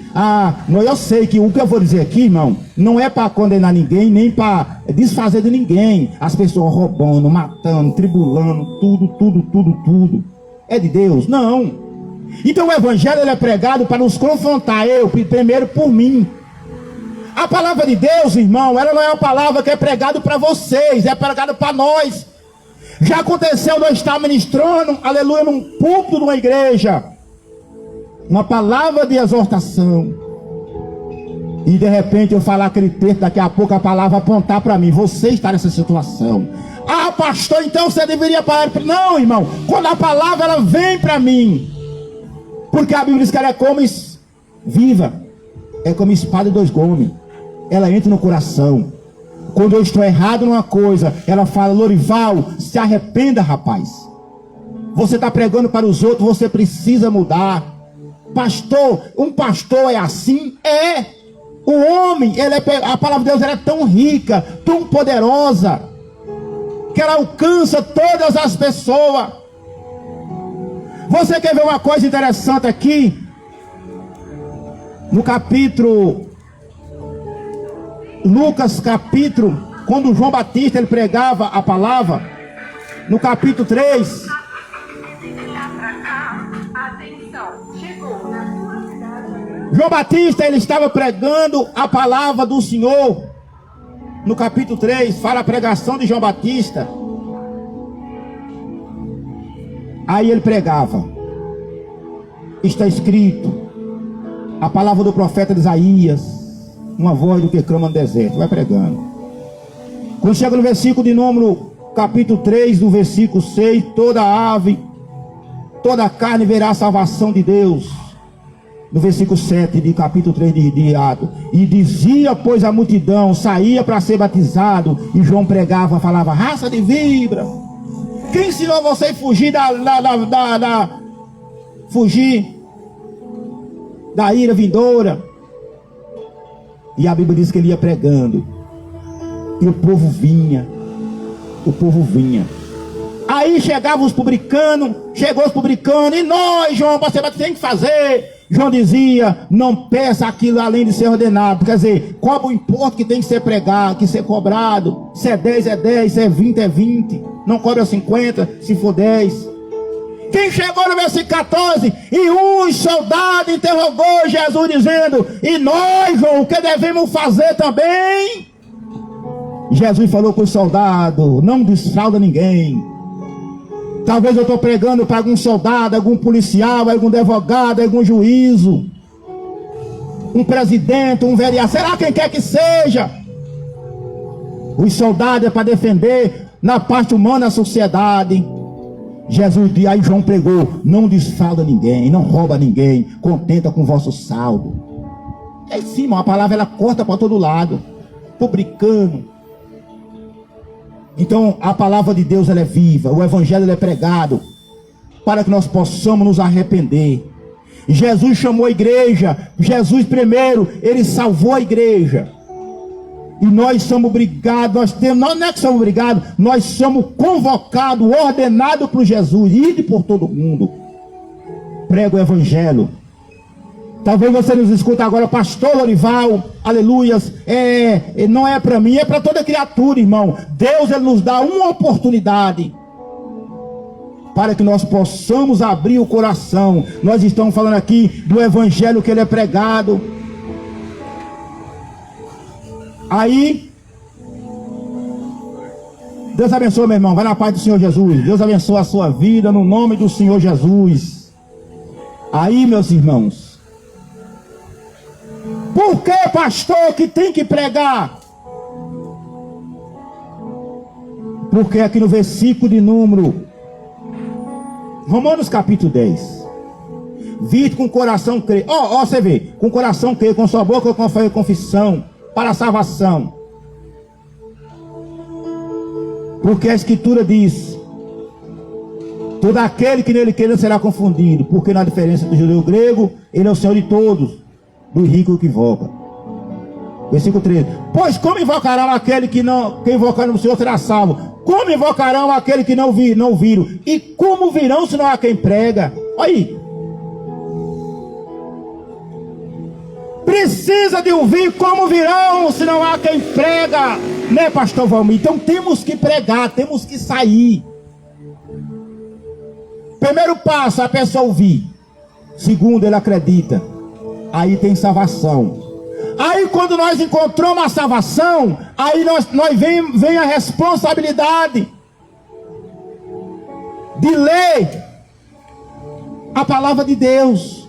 Eu sei que o que eu vou dizer aqui, irmão, não é para condenar ninguém, nem para desfazer de ninguém. As pessoas roubando, matando, tribulando, tudo. É de Deus? Não. Então o evangelho ele é pregado para nos confrontar, eu primeiro por mim. A palavra de Deus, irmão, ela não é uma palavra que é pregada para vocês, é pregada para nós. Já aconteceu nós estar ministrando, aleluia, num púlpito de uma igreja, uma palavra de exortação, e de repente eu falar aquele texto, daqui a pouco a palavra apontar para mim, você está nessa situação. Pastor, então você deveria parar. Não, irmão, quando a palavra ela vem para mim, porque a Bíblia diz que ela é como viva, é como espada de dois gumes, ela entra no coração. Quando eu estou errado numa coisa, ela fala: Lorival, se arrependa, rapaz. Você está pregando para os outros, você precisa mudar. Pastor, um pastor é assim? É. O homem, a palavra de Deus ela é tão rica, tão poderosa, que ela alcança todas as pessoas. Você quer ver uma coisa interessante aqui? No capítulo Lucas capítulo, quando João Batista ele pregava a palavra, no capítulo 3, João Batista ele estava pregando a palavra do Senhor. No capítulo 3 fala a pregação de João Batista. Aí ele pregava, está escrito, a palavra do profeta de Isaías, uma voz do que clama no deserto. Vai pregando. Quando chega no versículo de número, capítulo 3, do versículo 6, toda ave, toda carne verá a salvação de Deus. No versículo 7 de capítulo 3 de Atos. E dizia, pois, a multidão, saía para ser batizado, e João pregava, falava: raça de vibra, quem ensinou você a fugir fugir da ira vindoura? E a Bíblia diz que ele ia pregando, e o povo vinha. Aí chegavam os publicanos, e nós, João, você tem que fazer. João dizia: não peça aquilo além de ser ordenado. Quer dizer, cobra o imposto que tem que ser pregado, que ser cobrado. Se é 10 é 10, se é 20 é 20. Não cobra 50, se for 10. Quem chegou no versículo 14, e um soldado interrogou Jesus dizendo: e nós, João, o que devemos fazer também? Jesus falou com o soldado: não desfrauda ninguém. Talvez eu estou pregando para algum soldado, algum policial, algum advogado, algum juízo, um presidente, um vereador, será quem quer que seja. Os soldados é para defender na parte humana a sociedade. Jesus disse, aí João pregou: não desfalda ninguém, não rouba ninguém, contenta com o vosso saldo. É sim, irmão, a palavra ela corta para todo lado. Estou brincando. Então a palavra de Deus ela é viva. O evangelho ele é pregado para que nós possamos nos arrepender. Jesus chamou a igreja. Jesus primeiro, ele salvou a igreja. E nós somos obrigados, não é que somos obrigados, nós somos convocados, ordenados por Jesus, ide por todo mundo, prega o evangelho. Talvez você nos escute agora, pastor Lorival, aleluias, não é para mim, é para toda criatura, irmão. Deus ele nos dá uma oportunidade para que nós possamos abrir o coração. Nós estamos falando aqui do evangelho que ele é pregado. Aí, Deus abençoe, meu irmão, vai na paz do Senhor Jesus. Deus abençoe a sua vida no nome do Senhor Jesus. Aí, meus irmãos, por que, pastor, que tem que pregar? Porque aqui no versículo de número Romanos capítulo 10, vide com o coração crer. Você vê, com o coração crer, com sua boca eu confissão para a salvação. Porque a escritura diz: todo aquele que nele queira será confundido, porque na diferença do judeu e do grego, ele é o Senhor de todos, do rico que invoca. Versículo 13: pois como invocarão aquele que invocar no Senhor será salvo? Como invocarão aquele que não viram? E como virão se não há quem prega? Olha aí. Precisa de ouvir, como virão se não há quem prega, né, pastor Valmir? Então temos que pregar, temos que sair. Primeiro passo, a pessoa ouvir. Segundo, ele acredita. Aí tem salvação. Aí quando nós encontramos a salvação, aí vem a responsabilidade de ler a palavra de Deus.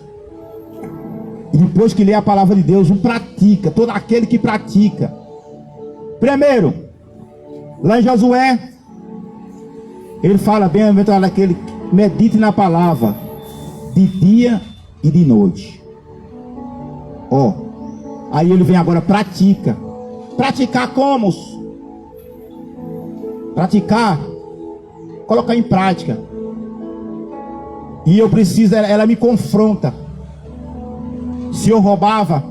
E depois que lê a palavra de Deus, o pratica, todo aquele que pratica. Primeiro, lá em Josué, ele fala: bem-aventurado aquele que medite na palavra de dia e de noite. Aí ele vem agora, pratica. Praticar como? Praticar, colocar em prática. E eu preciso, ela me confronta. Se eu roubava,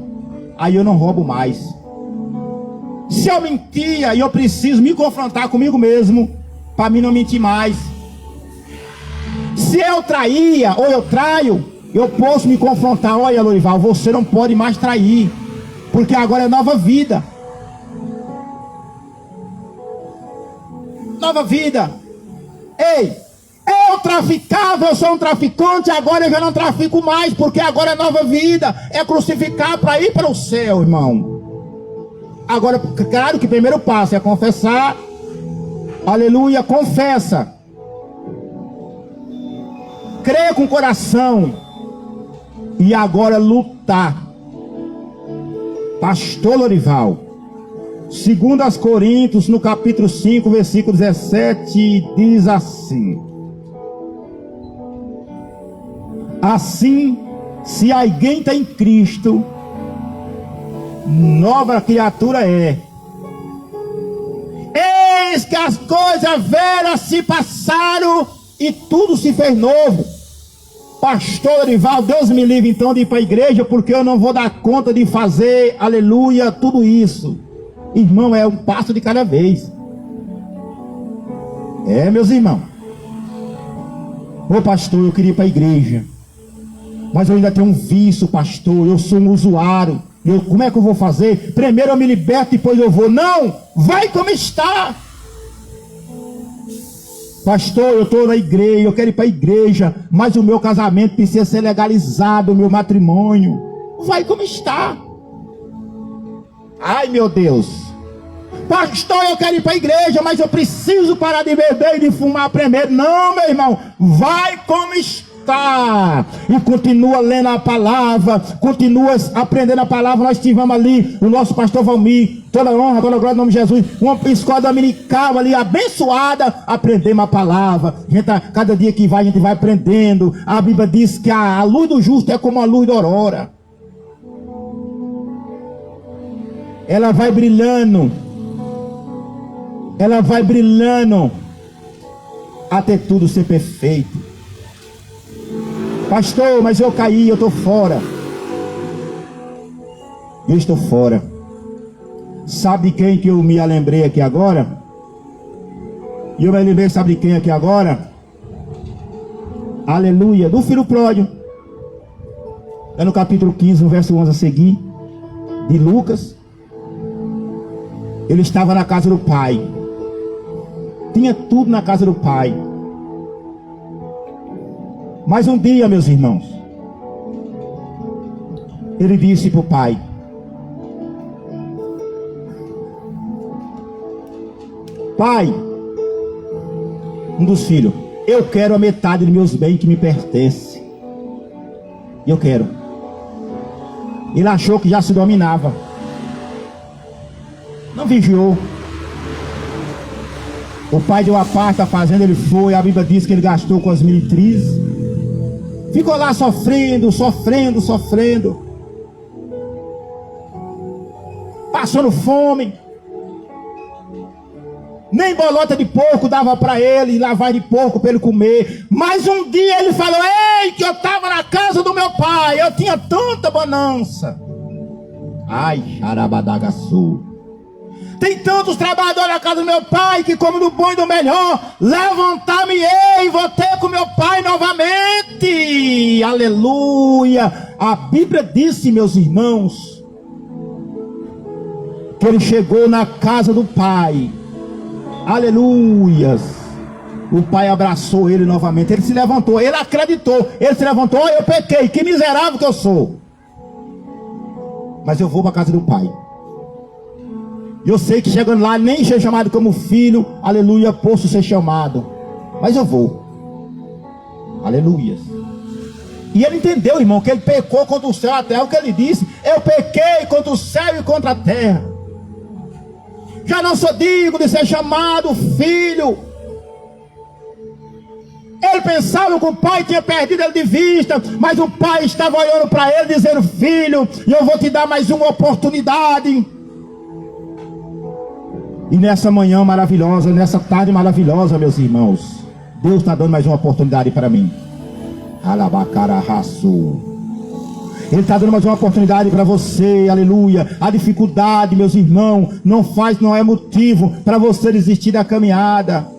aí eu não roubo mais. Se eu mentia, eu preciso me confrontar comigo mesmo, para mim não mentir mais. Se eu traía, ou eu traio, eu posso me confrontar: olha, Lorival, você não pode mais trair, porque agora é nova vida. Nova vida. Ei, eu traficava, eu sou um traficante, agora eu já não trafico mais, porque agora é nova vida. É crucificar para ir para o céu, irmão. Agora, claro que o primeiro passo é confessar. Aleluia, confessa. Creia com o coração. E agora lutar. Pastor Lorival, 2 Coríntios, no capítulo 5, versículo 17, diz assim: assim, se alguém está em Cristo, nova criatura é. Eis que as coisas velhas se passaram e tudo se fez novo. Pastor Lorival, Deus me livre então de ir para a igreja, porque eu não vou dar conta de fazer, aleluia, tudo isso. Irmão, é um passo de cada vez. Meus irmãos. Pastor, eu queria ir para a igreja, mas eu ainda tenho um vício, pastor. Eu sou um usuário. Como é que eu vou fazer? Primeiro eu me liberto, depois eu vou. Não, vai como está. Pastor, eu estou na igreja, eu quero ir para a igreja, mas o meu casamento precisa ser legalizado, o meu matrimônio. Vai como está. Ai, meu Deus. Pastor, eu quero ir para a igreja, mas eu preciso parar de beber e de fumar primeiro. Não, meu irmão, vai como está. E continua lendo a palavra, continua aprendendo a palavra. Nós tivemos ali o nosso pastor Valmir, toda honra, toda glória no nome de Jesus, uma escola dominical ali abençoada, aprendemos a palavra. Cada dia que vai, a gente vai aprendendo. A Bíblia diz que a luz do justo é como a luz da aurora. ela vai brilhando. Ela vai brilhando até tudo ser perfeito. Pastor, mas eu caí, eu estou fora. Eu estou fora. Sabe de quem que eu me lembrei aqui agora? E eu me lembrei, sabe de quem aqui agora? Aleluia, do filho pródigo. É no capítulo 15, no verso 11 a seguir, de Lucas. Ele estava na casa do pai. Tinha tudo na casa do pai. Mas um dia, meus irmãos, ele disse para o pai: pai, um dos filhos, eu quero a metade dos meus bens que me pertence. Eu quero. Ele achou que já se dominava. Não vigiou. O pai deu a parte da fazenda, ele foi. A Bíblia diz que ele gastou com as meretrizes. Ficou lá sofrendo. Passando fome. Nem bolota de porco dava para ele, lavar de porco para ele comer. Mas um dia ele falou: ei, que eu estava na casa do meu pai, eu tinha tanta bonança. Ai, xarabadagaçu. Tem tantos trabalhadores na casa do meu pai que, como do bom e do melhor, levantar-me-ei, vou ter com meu pai novamente. Aleluia. A Bíblia disse, meus irmãos, que ele chegou na casa do pai. Aleluias. O pai abraçou ele novamente. Ele se levantou, ele acreditou. Ele se levantou: eu pequei, que miserável que eu sou, mas eu vou para a casa do pai. Eu sei que chegando lá, nem ser chamado como filho, aleluia, posso ser chamado, mas eu vou. Aleluias. E ele entendeu, irmão, que ele pecou contra o céu e a terra. O que ele disse: eu pequei contra o céu e contra a terra. Já não sou digno de ser chamado filho. Ele pensava que o pai tinha perdido ele de vista, mas o pai estava olhando para ele, dizendo: filho, eu vou te dar mais uma oportunidade. E nessa manhã maravilhosa, nessa tarde maravilhosa, meus irmãos, Deus está dando mais uma oportunidade para mim. Alabacaraçu. Ele está dando mais uma oportunidade para você, aleluia. A dificuldade, meus irmãos, não é motivo para você desistir da caminhada.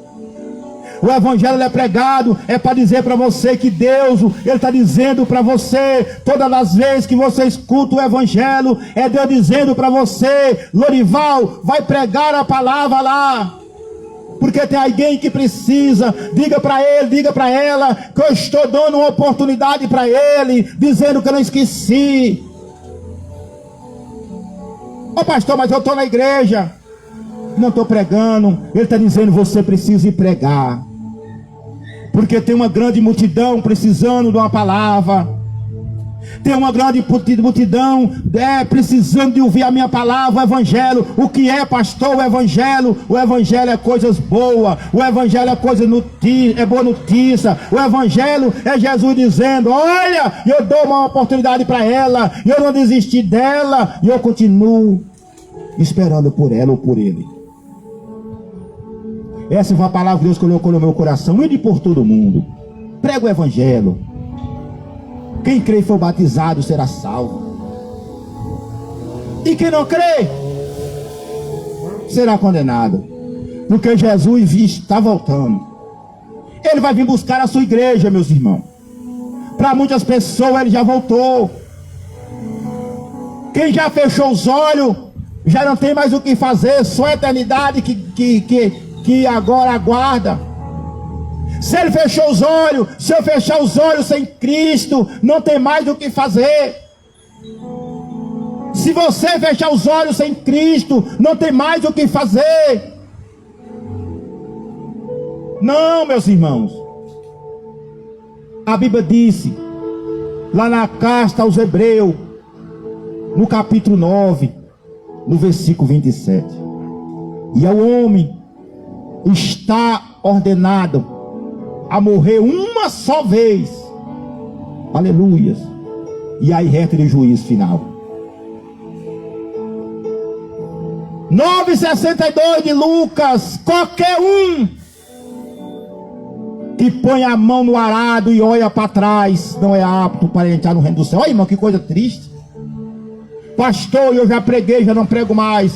O evangelho é pregado, é para dizer para você que Deus, Ele está dizendo para você, todas as vezes que você escuta o evangelho, é Deus dizendo para você: Lorival, vai pregar a palavra lá, porque tem alguém que precisa. Diga para ele, diga para ela, que eu estou dando uma oportunidade para ele, dizendo que eu não esqueci. Ô pastor, mas eu estou na igreja, não estou pregando. Ele está dizendo: você precisa ir pregar, porque tem uma grande multidão precisando de uma palavra. Tem uma grande multidão precisando de ouvir a minha palavra, o evangelho. O que é, pastor, o evangelho? O evangelho é coisas boas. O evangelho é boa notícia. O evangelho é Jesus dizendo: olha, eu dou uma oportunidade para ela, eu não desisti dela, e eu continuo esperando por ela ou por ele. Essa foi a palavra que Deus colocou no meu coração: ide por todo mundo, prega o evangelho. Quem crê e for batizado será salvo, e quem não crê será condenado, porque Jesus está voltando. Ele vai vir buscar a sua igreja, meus irmãos. Para muitas pessoas ele já voltou. Quem já fechou os olhos já não tem mais o que fazer, só a eternidade que agora aguarda. Se ele fechou os olhos, se eu fechar os olhos sem Cristo, não tem mais o que fazer. Se você fechar os olhos sem Cristo, não tem mais o que fazer. Não, meus irmãos. A Bíblia disse, lá na carta aos Hebreus, no capítulo 9, no versículo 27. E ao homem está ordenado a morrer uma só vez, aleluias, e aí resta de juízo final. 9,62 de Lucas. Qualquer um que põe a mão no arado e olha para trás não é apto para entrar no reino do céu. Olha, irmão, que coisa triste. Pastor, eu já preguei, já não prego mais.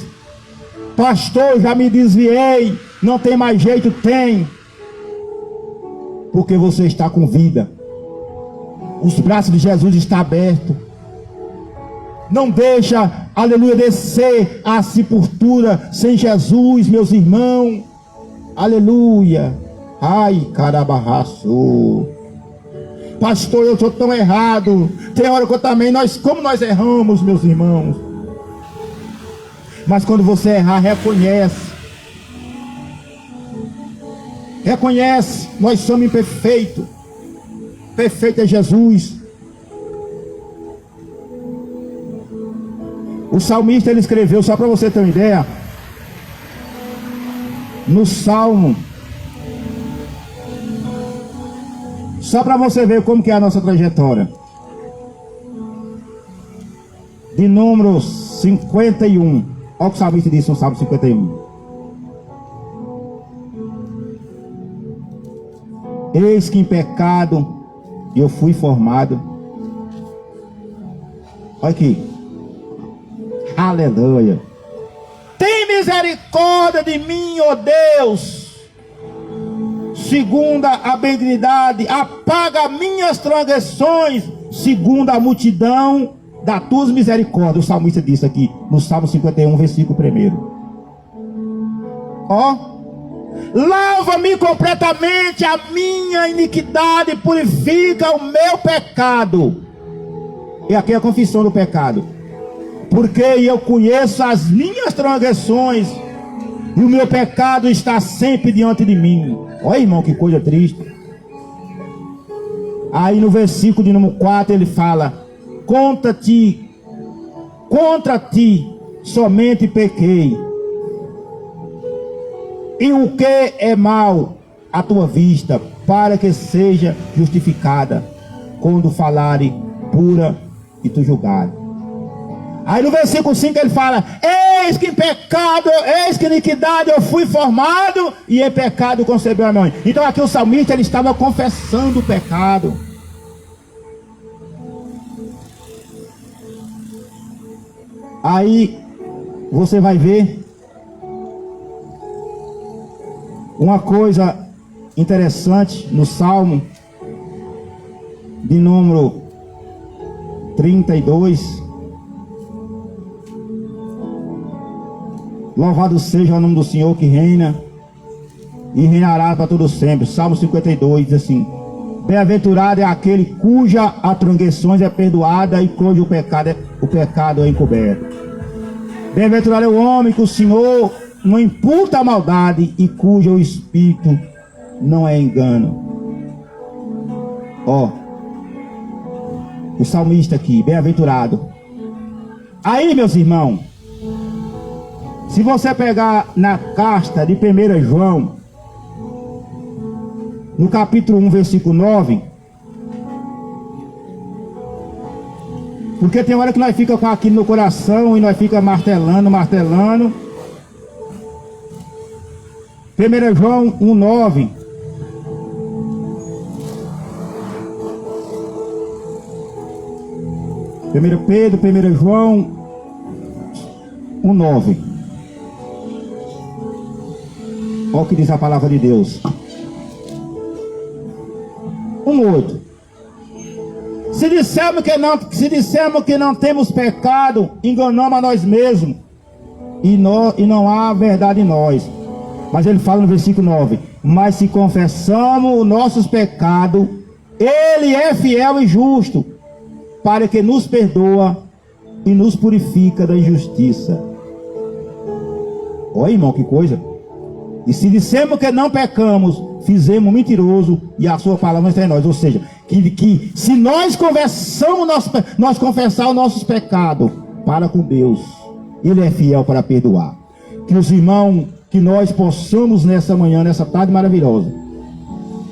Pastor, eu já me desviei, não tem mais jeito. Tem, porque você está com vida. Os braços de Jesus estão abertos. Não deixa, aleluia, descer a sepultura sem Jesus, meus irmãos. Aleluia. Ai, carabarraço. Pastor, eu estou tão errado. Tem hora que eu também, como nós erramos, meus irmãos. Mas quando você errar, reconhece. Reconhece, nós somos imperfeitos. Perfeito é Jesus. O salmista, ele escreveu, só para você ter uma ideia, no Salmo, só para você ver como que é a nossa trajetória, de número 51. Olha o que o salmista disse no Salmo 51. Eis que em pecado eu fui formado. Olha aqui. Aleluia. Tem misericórdia de mim, ó Deus, segundo a benignidade. Apaga minhas transgressões, segundo a multidão das tuas misericórdias. O salmista disse aqui no Salmo 51, versículo 1. Ó, lava-me completamente a minha iniquidade, purifica o meu pecado. E aqui é a confissão do pecado. Porque eu conheço as minhas transgressões, e o meu pecado está sempre diante de mim. Olha, irmão, que coisa triste. Aí no versículo de número 4 ele fala: contra ti somente pequei, e o que é mal à tua vista, para que seja justificada quando falarem pura e tu julgado. Aí no versículo 5 ele fala: eis que em pecado, eis que em iniquidade eu fui formado, e em pecado concebeu a minha mãe. Então aqui o salmista, ele estava confessando o pecado. Aí você vai ver uma coisa interessante no Salmo de número 32. Louvado seja o nome do Senhor que reina e reinará para todo sempre. Salmo 52 diz assim: bem-aventurado é aquele cuja a transgressões é perdoada e cujo o pecado é encoberto. Bem-aventurado é o homem que o Senhor não imputa a maldade e cujo o espírito não é engano. Ó, o salmista aqui, bem-aventurado. Aí, meus irmãos, se você pegar na carta de 1 João, no capítulo 1, versículo 9, porque tem hora que nós fica com aquilo no coração e nós fica martelando. 1 João 1, 9. Pedro, 1 João 1, 9. Olha o que diz a palavra de Deus. 1:8. Se dissermos que não temos pecado, enganamos a nós mesmos, e não há verdade em nós. Mas ele fala no versículo 9: mas se confessamos os nossos pecados, ele é fiel e justo, para que nos perdoa e nos purifica da injustiça. Olha, irmão, que coisa. E se dissemos que não pecamos, fizemos mentiroso, e a sua palavra não está em nós. Ou seja, que se nós confessar os nossos pecados para com Deus, Ele é fiel para perdoar. Que os irmãos, que nós possamos nessa manhã, nessa tarde maravilhosa,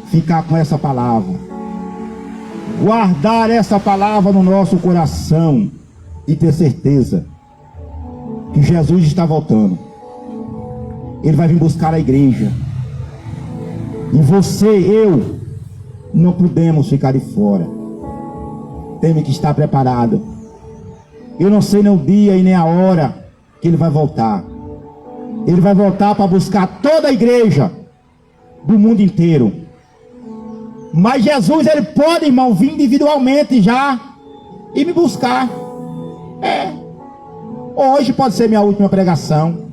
ficar com essa palavra, guardar essa palavra no nosso coração e ter certeza que Jesus está voltando. Ele vai vir buscar a igreja. E você, eu, não podemos ficar de fora. Temos que estar preparado. Eu não sei nem o dia e nem a hora que ele vai voltar. Ele vai voltar para buscar toda a igreja do mundo inteiro. Mas Jesus, ele pode, irmão, vir individualmente já e me buscar. Hoje pode ser minha última pregação.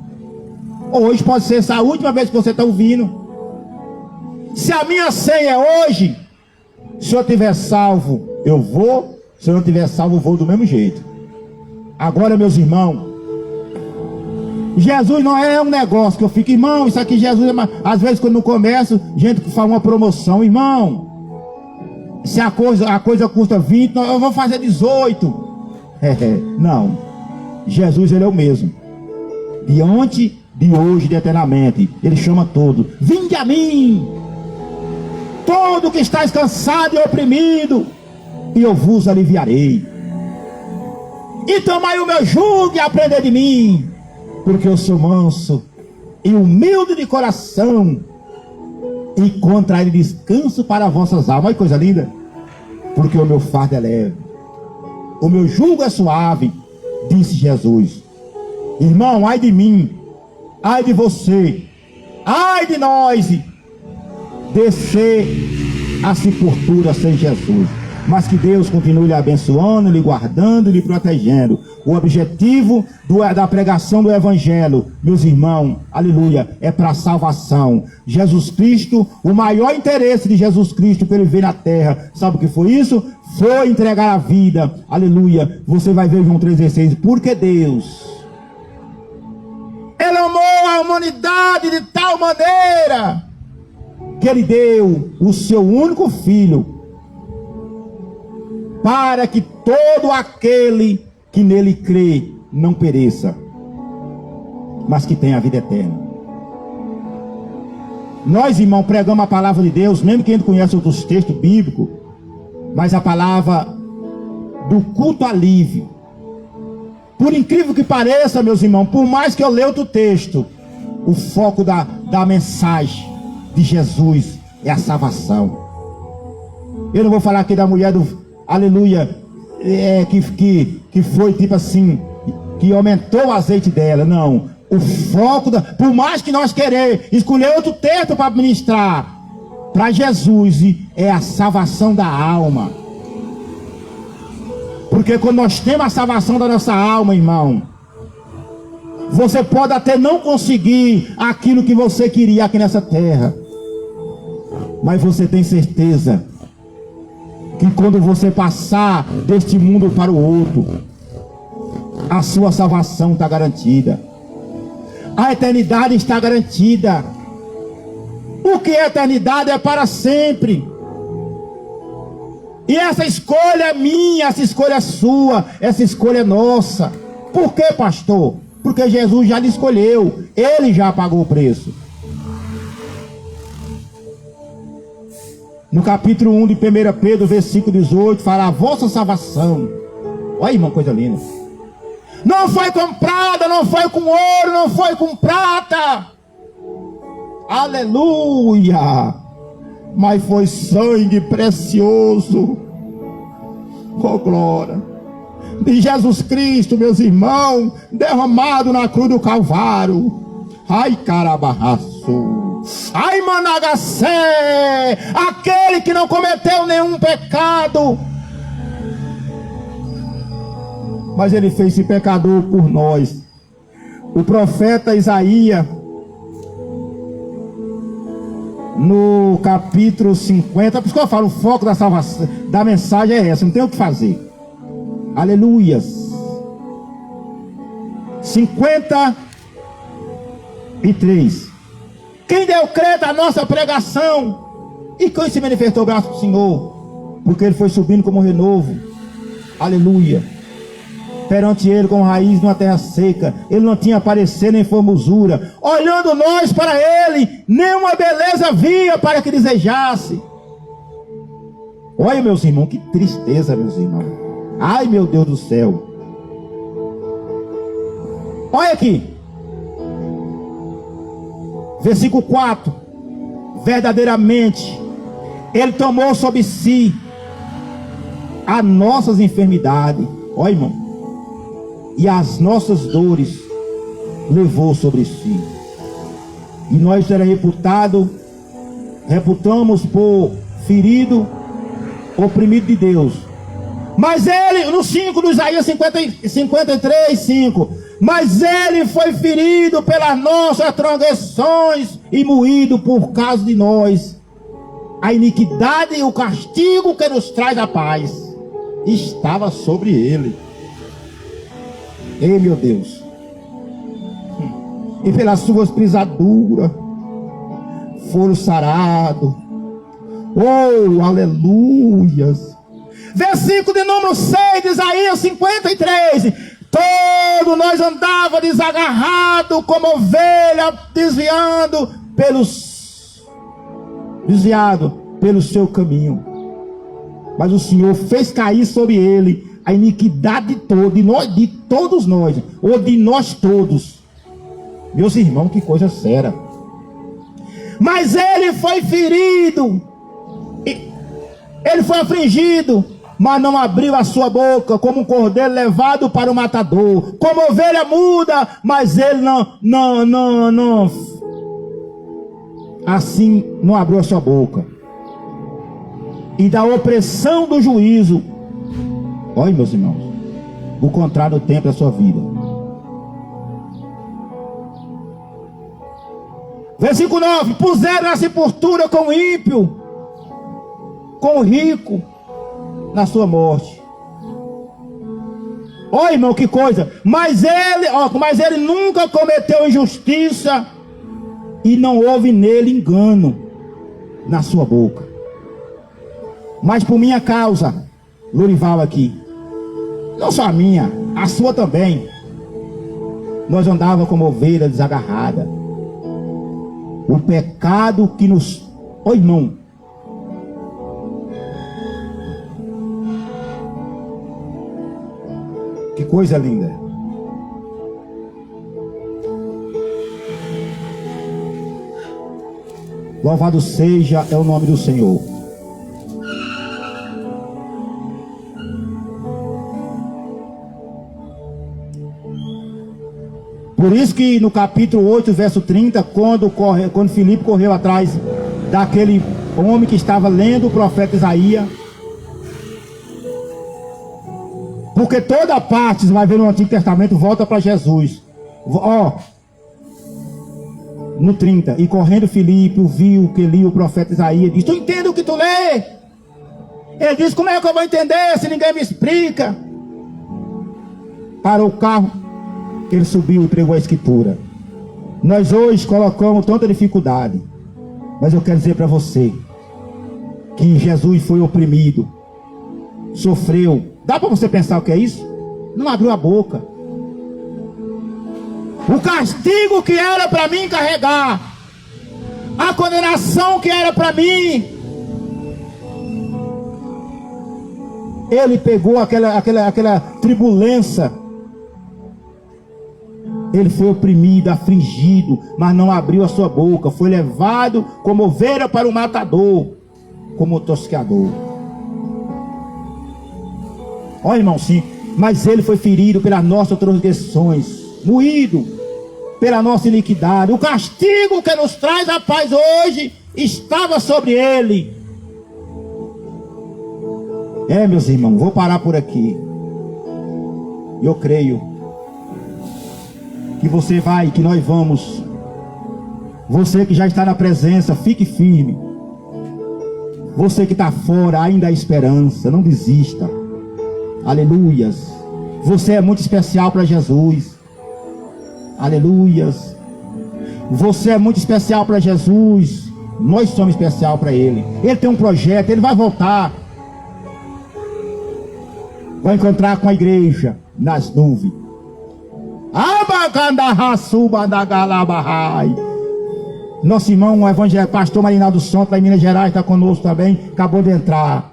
Hoje pode ser essa última vez que você está ouvindo. Se a minha senha é hoje, se eu tiver salvo, eu vou. Se eu não tiver salvo, eu vou do mesmo jeito. Agora, meus irmãos, Jesus não é um negócio que eu fico, irmão, isso aqui Jesus é... Às vezes quando no comércio, gente que faz uma promoção, irmão, se a coisa custa 20, eu vou fazer 18. Não, Jesus, ele é o mesmo, de ontem, de hoje, de eternamente. Ele chama todos: vinde a mim, todo que está cansado e oprimido, e eu vos aliviarei. E tomai o meu jugo e aprendei de mim, porque eu sou manso e humilde de coração, e encontrarei descanso para vossas almas. Olha que coisa linda. Porque o meu fardo é leve, o meu jugo é suave, disse Jesus. Irmão, ai de mim, ai de você, ai de nós, descer a sepultura sem Jesus. Mas que Deus continue lhe abençoando, lhe guardando, lhe protegendo. O objetivo da pregação do Evangelho, meus irmãos, aleluia, é para a salvação. Jesus Cristo, o maior interesse de Jesus Cristo que ele veio na terra, sabe o que foi isso? Foi entregar a vida, aleluia. Você vai ver João 3,16, porque Deus, ele amou a humanidade de tal maneira que ele deu o seu único filho, para que todo aquele que nele crê não pereça, mas que tenha a vida eterna. Nós, irmão, pregamos a palavra de Deus, mesmo que a gente conhece outros textos bíblicos, mas a palavra do culto alívio. Por incrível que pareça, meus irmãos, por mais que eu leia outro texto, o foco da mensagem de Jesus é a salvação. Eu não vou falar aqui da mulher do aleluia, que foi tipo assim, que aumentou o azeite dela. Não, o foco por mais que nós queremos escolher outro texto para ministrar, para Jesus é a salvação da alma. Porque quando nós temos a salvação da nossa alma, irmão, você pode até não conseguir aquilo que você queria aqui nessa terra, mas você tem certeza que quando você passar deste mundo para o outro, a sua salvação está garantida. A eternidade está garantida. O que é eternidade é para sempre. E essa escolha é minha, essa escolha é sua, essa escolha é nossa. Por quê, pastor? Porque Jesus já lhe escolheu, ele já pagou o preço. No capítulo 1 de 1 Pedro, versículo 18, fala: a vossa salvação, olha, irmão, coisa linda, não foi comprada, não foi com ouro, não foi com prata, aleluia, mas foi sangue precioso, oh glória, de Jesus Cristo, meus irmãos, derramado na cruz do Calvário. Ai, carabarraço, ai, managacé, aquele que não cometeu nenhum pecado, mas ele fez-se pecador por nós. O profeta Isaías, no capítulo 50, por isso que eu falo, o foco da salvação, da mensagem é essa, não tem o que fazer. Aleluias. 53. Quem deu crédito à nossa pregação? E quem se manifestou o braço do Senhor? Porque ele foi subindo como renovo. Aleluia. Perante ele com raiz numa terra seca. Ele não tinha parecer nem formosura. Olhando nós para ele, nenhuma beleza via para que desejasse. Olha, meus irmãos, que tristeza, meus irmãos. Ai, meu Deus do céu. Olha aqui. Versículo 4. Verdadeiramente, Ele tomou sobre si as nossas enfermidades. Olha, irmão. E as nossas dores levou sobre si. E nós era reputamos por ferido, oprimido de Deus. Mas Ele, no 5 do Isaías 53, 5. Mas Ele foi ferido pelas nossas transgressões e moído por causa de nós. A iniquidade e o castigo que nos traz a paz estava sobre Ele. Ei, meu Deus. E pelas suas pisaduras foram sarados. Oh, aleluias. Versículo de número 6 de Isaías 53. Todos nós andava desagarrado como ovelha, desviado pelo seu caminho. Mas o Senhor fez cair sobre ele a iniquidade toda, de todos nós, ou de nós todos. Meus irmãos, que coisa séria. Mas ele foi ferido, ele foi afligido, mas não abriu a sua boca, como um cordeiro levado para o matador, como ovelha muda, mas ele não assim não abriu a sua boca. E da opressão do juízo, olha, meus irmãos, o contrário do tempo da sua vida. Versículo 9: puseram na sepultura com o ímpio, com o rico na sua morte. Olha, irmão, que coisa. Mas ele nunca cometeu injustiça, e não houve nele engano na sua boca. Mas por minha causa, Lorival aqui, não só a minha, a sua também, nós andava como ovelha desagarrada. O pecado que nos... Ô, irmão, que coisa linda. Louvado seja é o nome do Senhor. Por isso que no capítulo 8, verso 30, quando Filipe correu atrás daquele homem que estava lendo o profeta Isaías, porque toda parte, você vai ver no Antigo Testamento, volta para Jesus. No 30, e correndo Filipe viu que lia o profeta Isaías, disse: tu entende o que tu lê? Ele disse: como é que eu vou entender se ninguém me explica? Parou o carro, ele subiu e pregou a escritura. Nós hoje colocamos tanta dificuldade, mas eu quero dizer para você que Jesus foi oprimido, sofreu. Dá para você pensar o que é isso? Não abriu a boca. O castigo que era para mim carregar, a condenação que era para mim, ele pegou aquela turbulência. Ele foi oprimido, afligido, mas não abriu a sua boca. Foi levado como ovelha para o matador, como tosqueador. Olha, irmão, sim. Mas ele foi ferido pelas nossas transgressões, moído pela nossa iniquidade. O castigo que nos traz a paz hoje estava sobre ele. Meus irmãos, vou parar por aqui. Eu creio que nós vamos. Você que já está na presença, fique firme. Você que está fora, ainda há esperança, não desista. Aleluias. Você é muito especial para Jesus. Aleluias. Você é muito especial para Jesus. Nós somos especial para Ele. Ele tem um projeto, Ele vai voltar. Vai encontrar com a igreja nas nuvens. Nosso irmão, o evangelho, pastor Marinaldo Santos, lá em Minas Gerais, está conosco também. Acabou de entrar.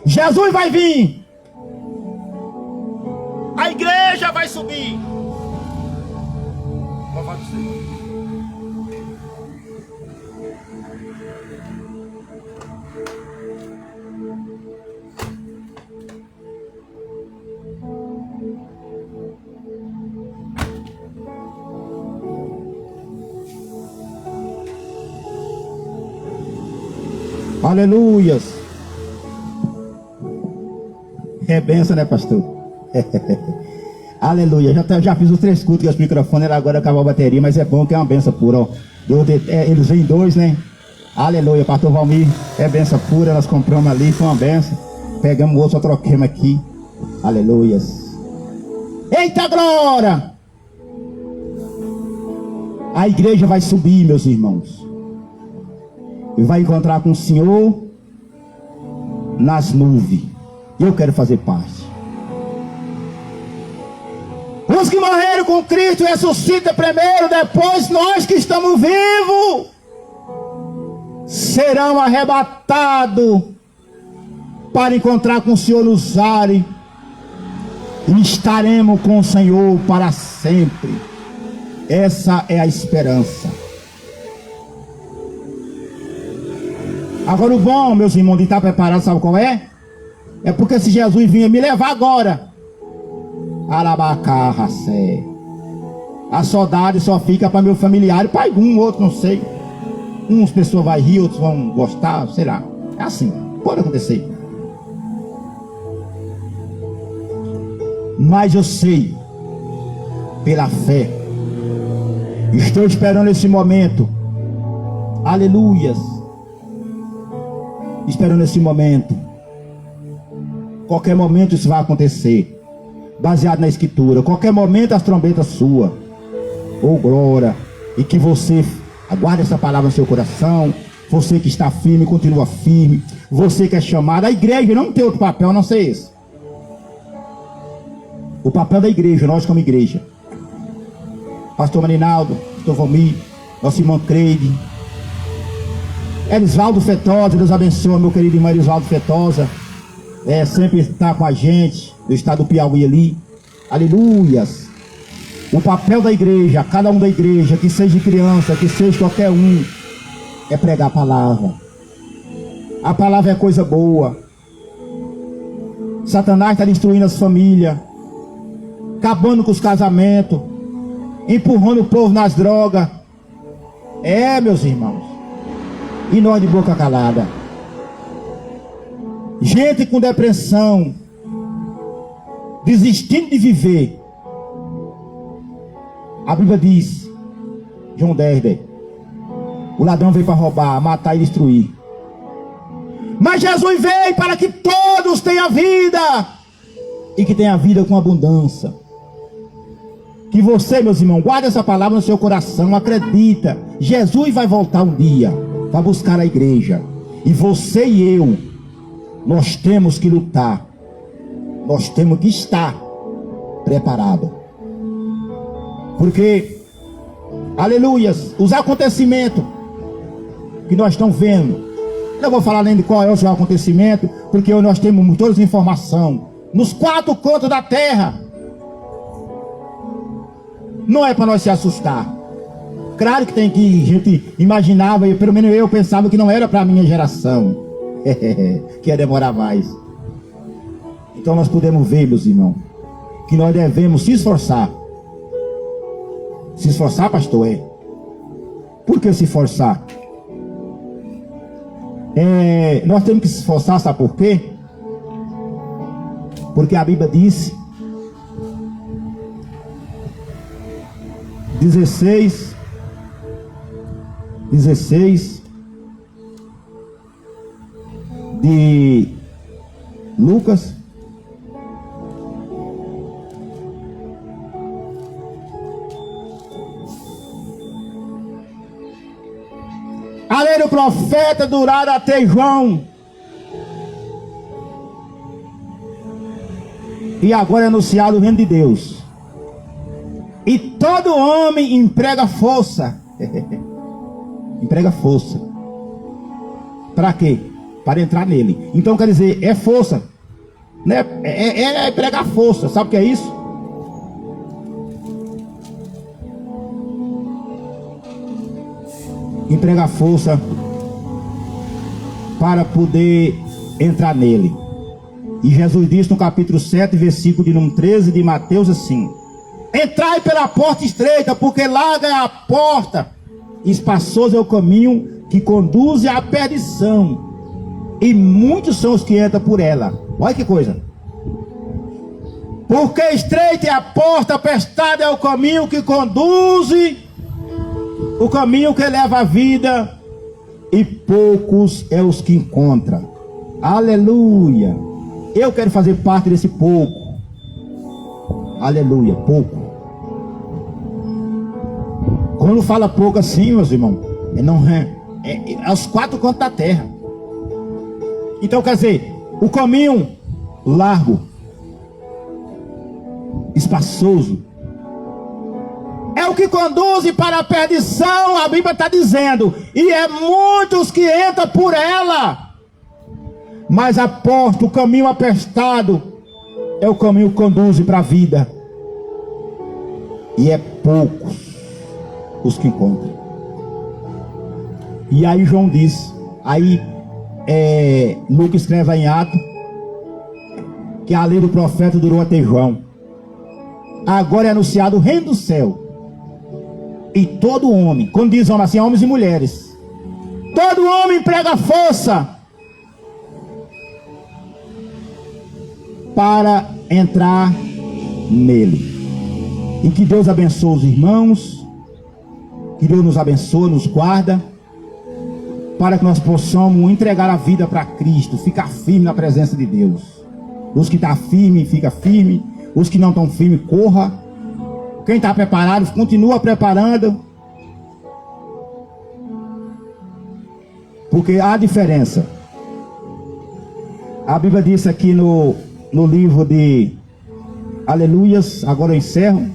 Jesus vai vir. A igreja vai subir. Louvado seja. Aleluias. É benção, né, pastor? Aleluia. Já fiz os 3 cultos com os microfones, agora acabou a bateria, mas é bom que é uma benção pura, ó. Eles vêm 2, né? Aleluia, pastor Valmir, é benção pura, nós compramos ali, foi uma benção. Pegamos o outro, só troquemos aqui. Aleluias. Eita glória! A igreja vai subir, meus irmãos, e vai encontrar com o Senhor nas nuvens. Eu quero fazer parte. Os que morreram com Cristo ressuscitam primeiro, depois nós que estamos vivos serão arrebatados para encontrar com o Senhor nos ares e estaremos com o Senhor para sempre. Essa é a esperança. Agora o bom, meus irmãos, de estar preparado, sabe qual é? É porque se Jesus vinha me levar agora, Arabacarracé, a saudade só fica para meu familiar e para algum outro, não sei. Uns pessoas vão rir, outros vão gostar, sei lá. É assim, pode acontecer. Mas eu sei, pela fé, estou esperando esse momento. Aleluias. Esperando esse momento. Qualquer momento isso vai acontecer. Baseado na escritura. Qualquer momento as trombetas suas. Oh glória. E que você aguarde essa palavra no seu coração. Você que está firme, continua firme. Você que é chamado. A igreja não tem outro papel a não ser esse. O papel da igreja, nós como igreja. Pastor Marinaldo, pastor Valmir, nosso irmão Creide, Elisvaldo Fetosa, Deus abençoe meu querido irmão Elisvaldo Fetosa, sempre está com a gente, do estado do Piauí ali, aleluias. O papel da igreja, cada um da igreja, que seja criança, que seja qualquer um, é pregar a palavra. A palavra é coisa boa. Satanás está destruindo as famílias, acabando com os casamentos, empurrando o povo nas drogas. Meus irmãos, e nós de boca calada, gente com depressão, desistindo de viver. A Bíblia diz, João 10, o ladrão veio para roubar, matar e destruir, mas Jesus veio para que todos tenham vida, e que tenham vida com abundância. Que você, meus irmãos, guarde essa palavra no seu coração, acredita, Jesus vai voltar um dia para buscar a igreja, e você e eu, nós temos que lutar, nós temos que estar preparados, porque, aleluias, os acontecimentos que nós estamos vendo, não vou falar nem de qual é o seu acontecimento, porque hoje nós temos todas as informações, nos 4 cantos da terra. Não é para nós se assustar. Claro que tem que a gente imaginava, pelo menos eu pensava que não era para a minha geração, que ia demorar mais. Então nós podemos ver, meus irmãos, que nós devemos se esforçar. Se esforçar, pastor, Por que se esforçar? Nós temos que se esforçar, sabe por quê? Porque a Bíblia diz 16 de Lucas, além do profeta durar até João, e agora é anunciado o reino de Deus. E todo homem emprega força. Emprega força. Para quê? Para entrar nele. Então quer dizer, é força, né? É empregar força. Sabe o que é isso? Empregar força para poder entrar nele. E Jesus disse no capítulo 7, versículo de número 13 de Mateus assim: entrai pela porta estreita, porque larga é a porta, espaçoso é o caminho que conduz à perdição, e muitos são os que entram por ela. Olha que coisa. Porque estreita é a porta, apertado é o caminho que conduz, o caminho que leva a vida, e poucos é os que encontram. Aleluia. Eu quero fazer parte desse pouco. Aleluia, pouco. Quando fala pouco assim, meus irmãos, é aos quatro cantos da terra. Então quer dizer, o caminho largo, espaçoso, é o que conduz para a perdição, a Bíblia está dizendo, e é muitos que entram por ela. Mas a porta, o caminho apertado, é o caminho que conduz para a vida, e é poucos os que encontram. E aí João diz, Lucas escreve em Atos, que a lei do profeta durou até João. Agora é anunciado o reino do céu, e todo homem, quando diz homem assim, homens e mulheres, todo homem emprega força para entrar nele. E que Deus abençoe os irmãos, que Deus nos abençoe, nos guarda, para que nós possamos entregar a vida para Cristo, ficar firme na presença de Deus. Os que estão firmes, fica firme. Os que não estão firmes, corra. Quem está preparado, continua preparando. Porque há diferença. A Bíblia diz aqui no livro de Aleluias, agora eu encerro,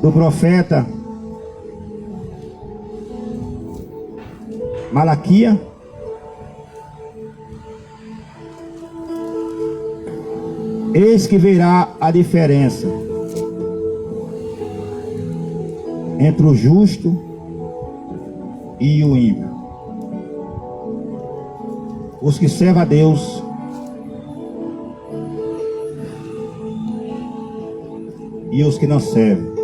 do profeta Malaquias, eis que verá a diferença entre o justo e o ímpio. Os que servem a Deus e os que não servem.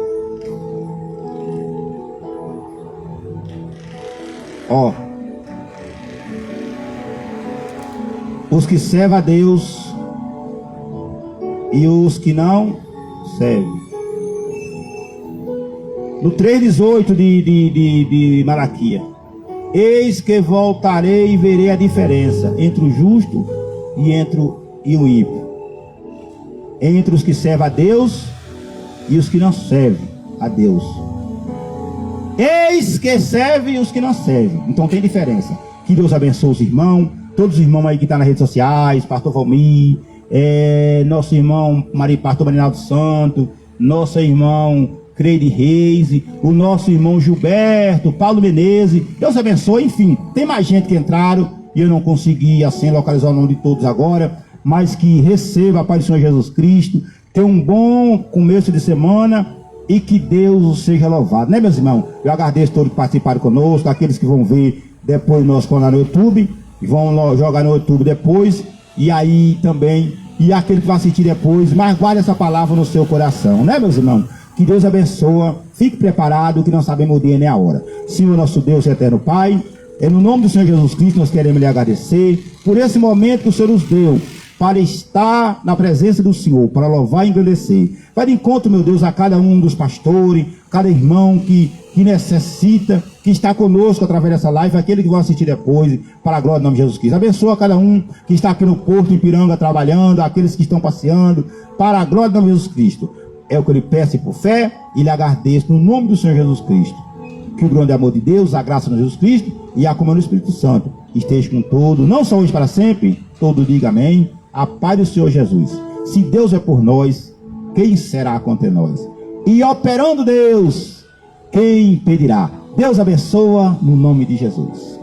Ó, os que servem a Deus e os que não servem. No 3,18 de Malaquias, eis que voltarei e verei a diferença entre o justo e o ímpio, entre os que servem a Deus e os que não servem a Deus. Eis que servem os que não servem. Então tem diferença. Que Deus abençoe os irmãos, todos os irmãos aí que estão nas redes sociais, pastor Valmir, nosso irmão pastor Marinaldo Santo, nosso irmão Creide Reis, o nosso irmão Gilberto, Paulo Menezes. Deus abençoe. Enfim, tem mais gente que entraram e eu não consegui assim localizar o nome de todos agora, mas que receba a paz do Senhor Jesus Cristo. Tenha um bom começo de semana e que Deus seja louvado, né, meus irmãos? Eu agradeço a todos que participaram conosco, aqueles que vão ver depois nosso canal no YouTube, vão jogar no YouTube depois, e aí também, e aquele que vai assistir depois, mas guarde essa palavra no seu coração, né, meus irmãos? Que Deus abençoe, fique preparado, que não sabemos o dia nem a hora. Senhor nosso Deus e eterno Pai, no nome do Senhor Jesus Cristo, nós queremos lhe agradecer por esse momento que o Senhor nos deu, para estar na presença do Senhor, para louvar e engrandecer. Vai de encontro, meu Deus, a cada um dos pastores, cada irmão que necessita, que está conosco através dessa live, aquele que vai assistir depois, para a glória do nome de Jesus Cristo. Abençoa cada um que está aqui no Porto, em Piranga, trabalhando, aqueles que estão passeando, para a glória do nome de Jesus Cristo. É o que eu lhe peço por fé e lhe agradeço no nome do Senhor Jesus Cristo. Que o grande amor de Deus, a graça de Jesus Cristo e a comunhão do Espírito Santo esteja com todos, não só hoje para sempre, todo diga amém. A paz do Senhor Jesus. Se Deus é por nós, quem será contra nós? E operando Deus, quem impedirá? Deus abençoa no nome de Jesus.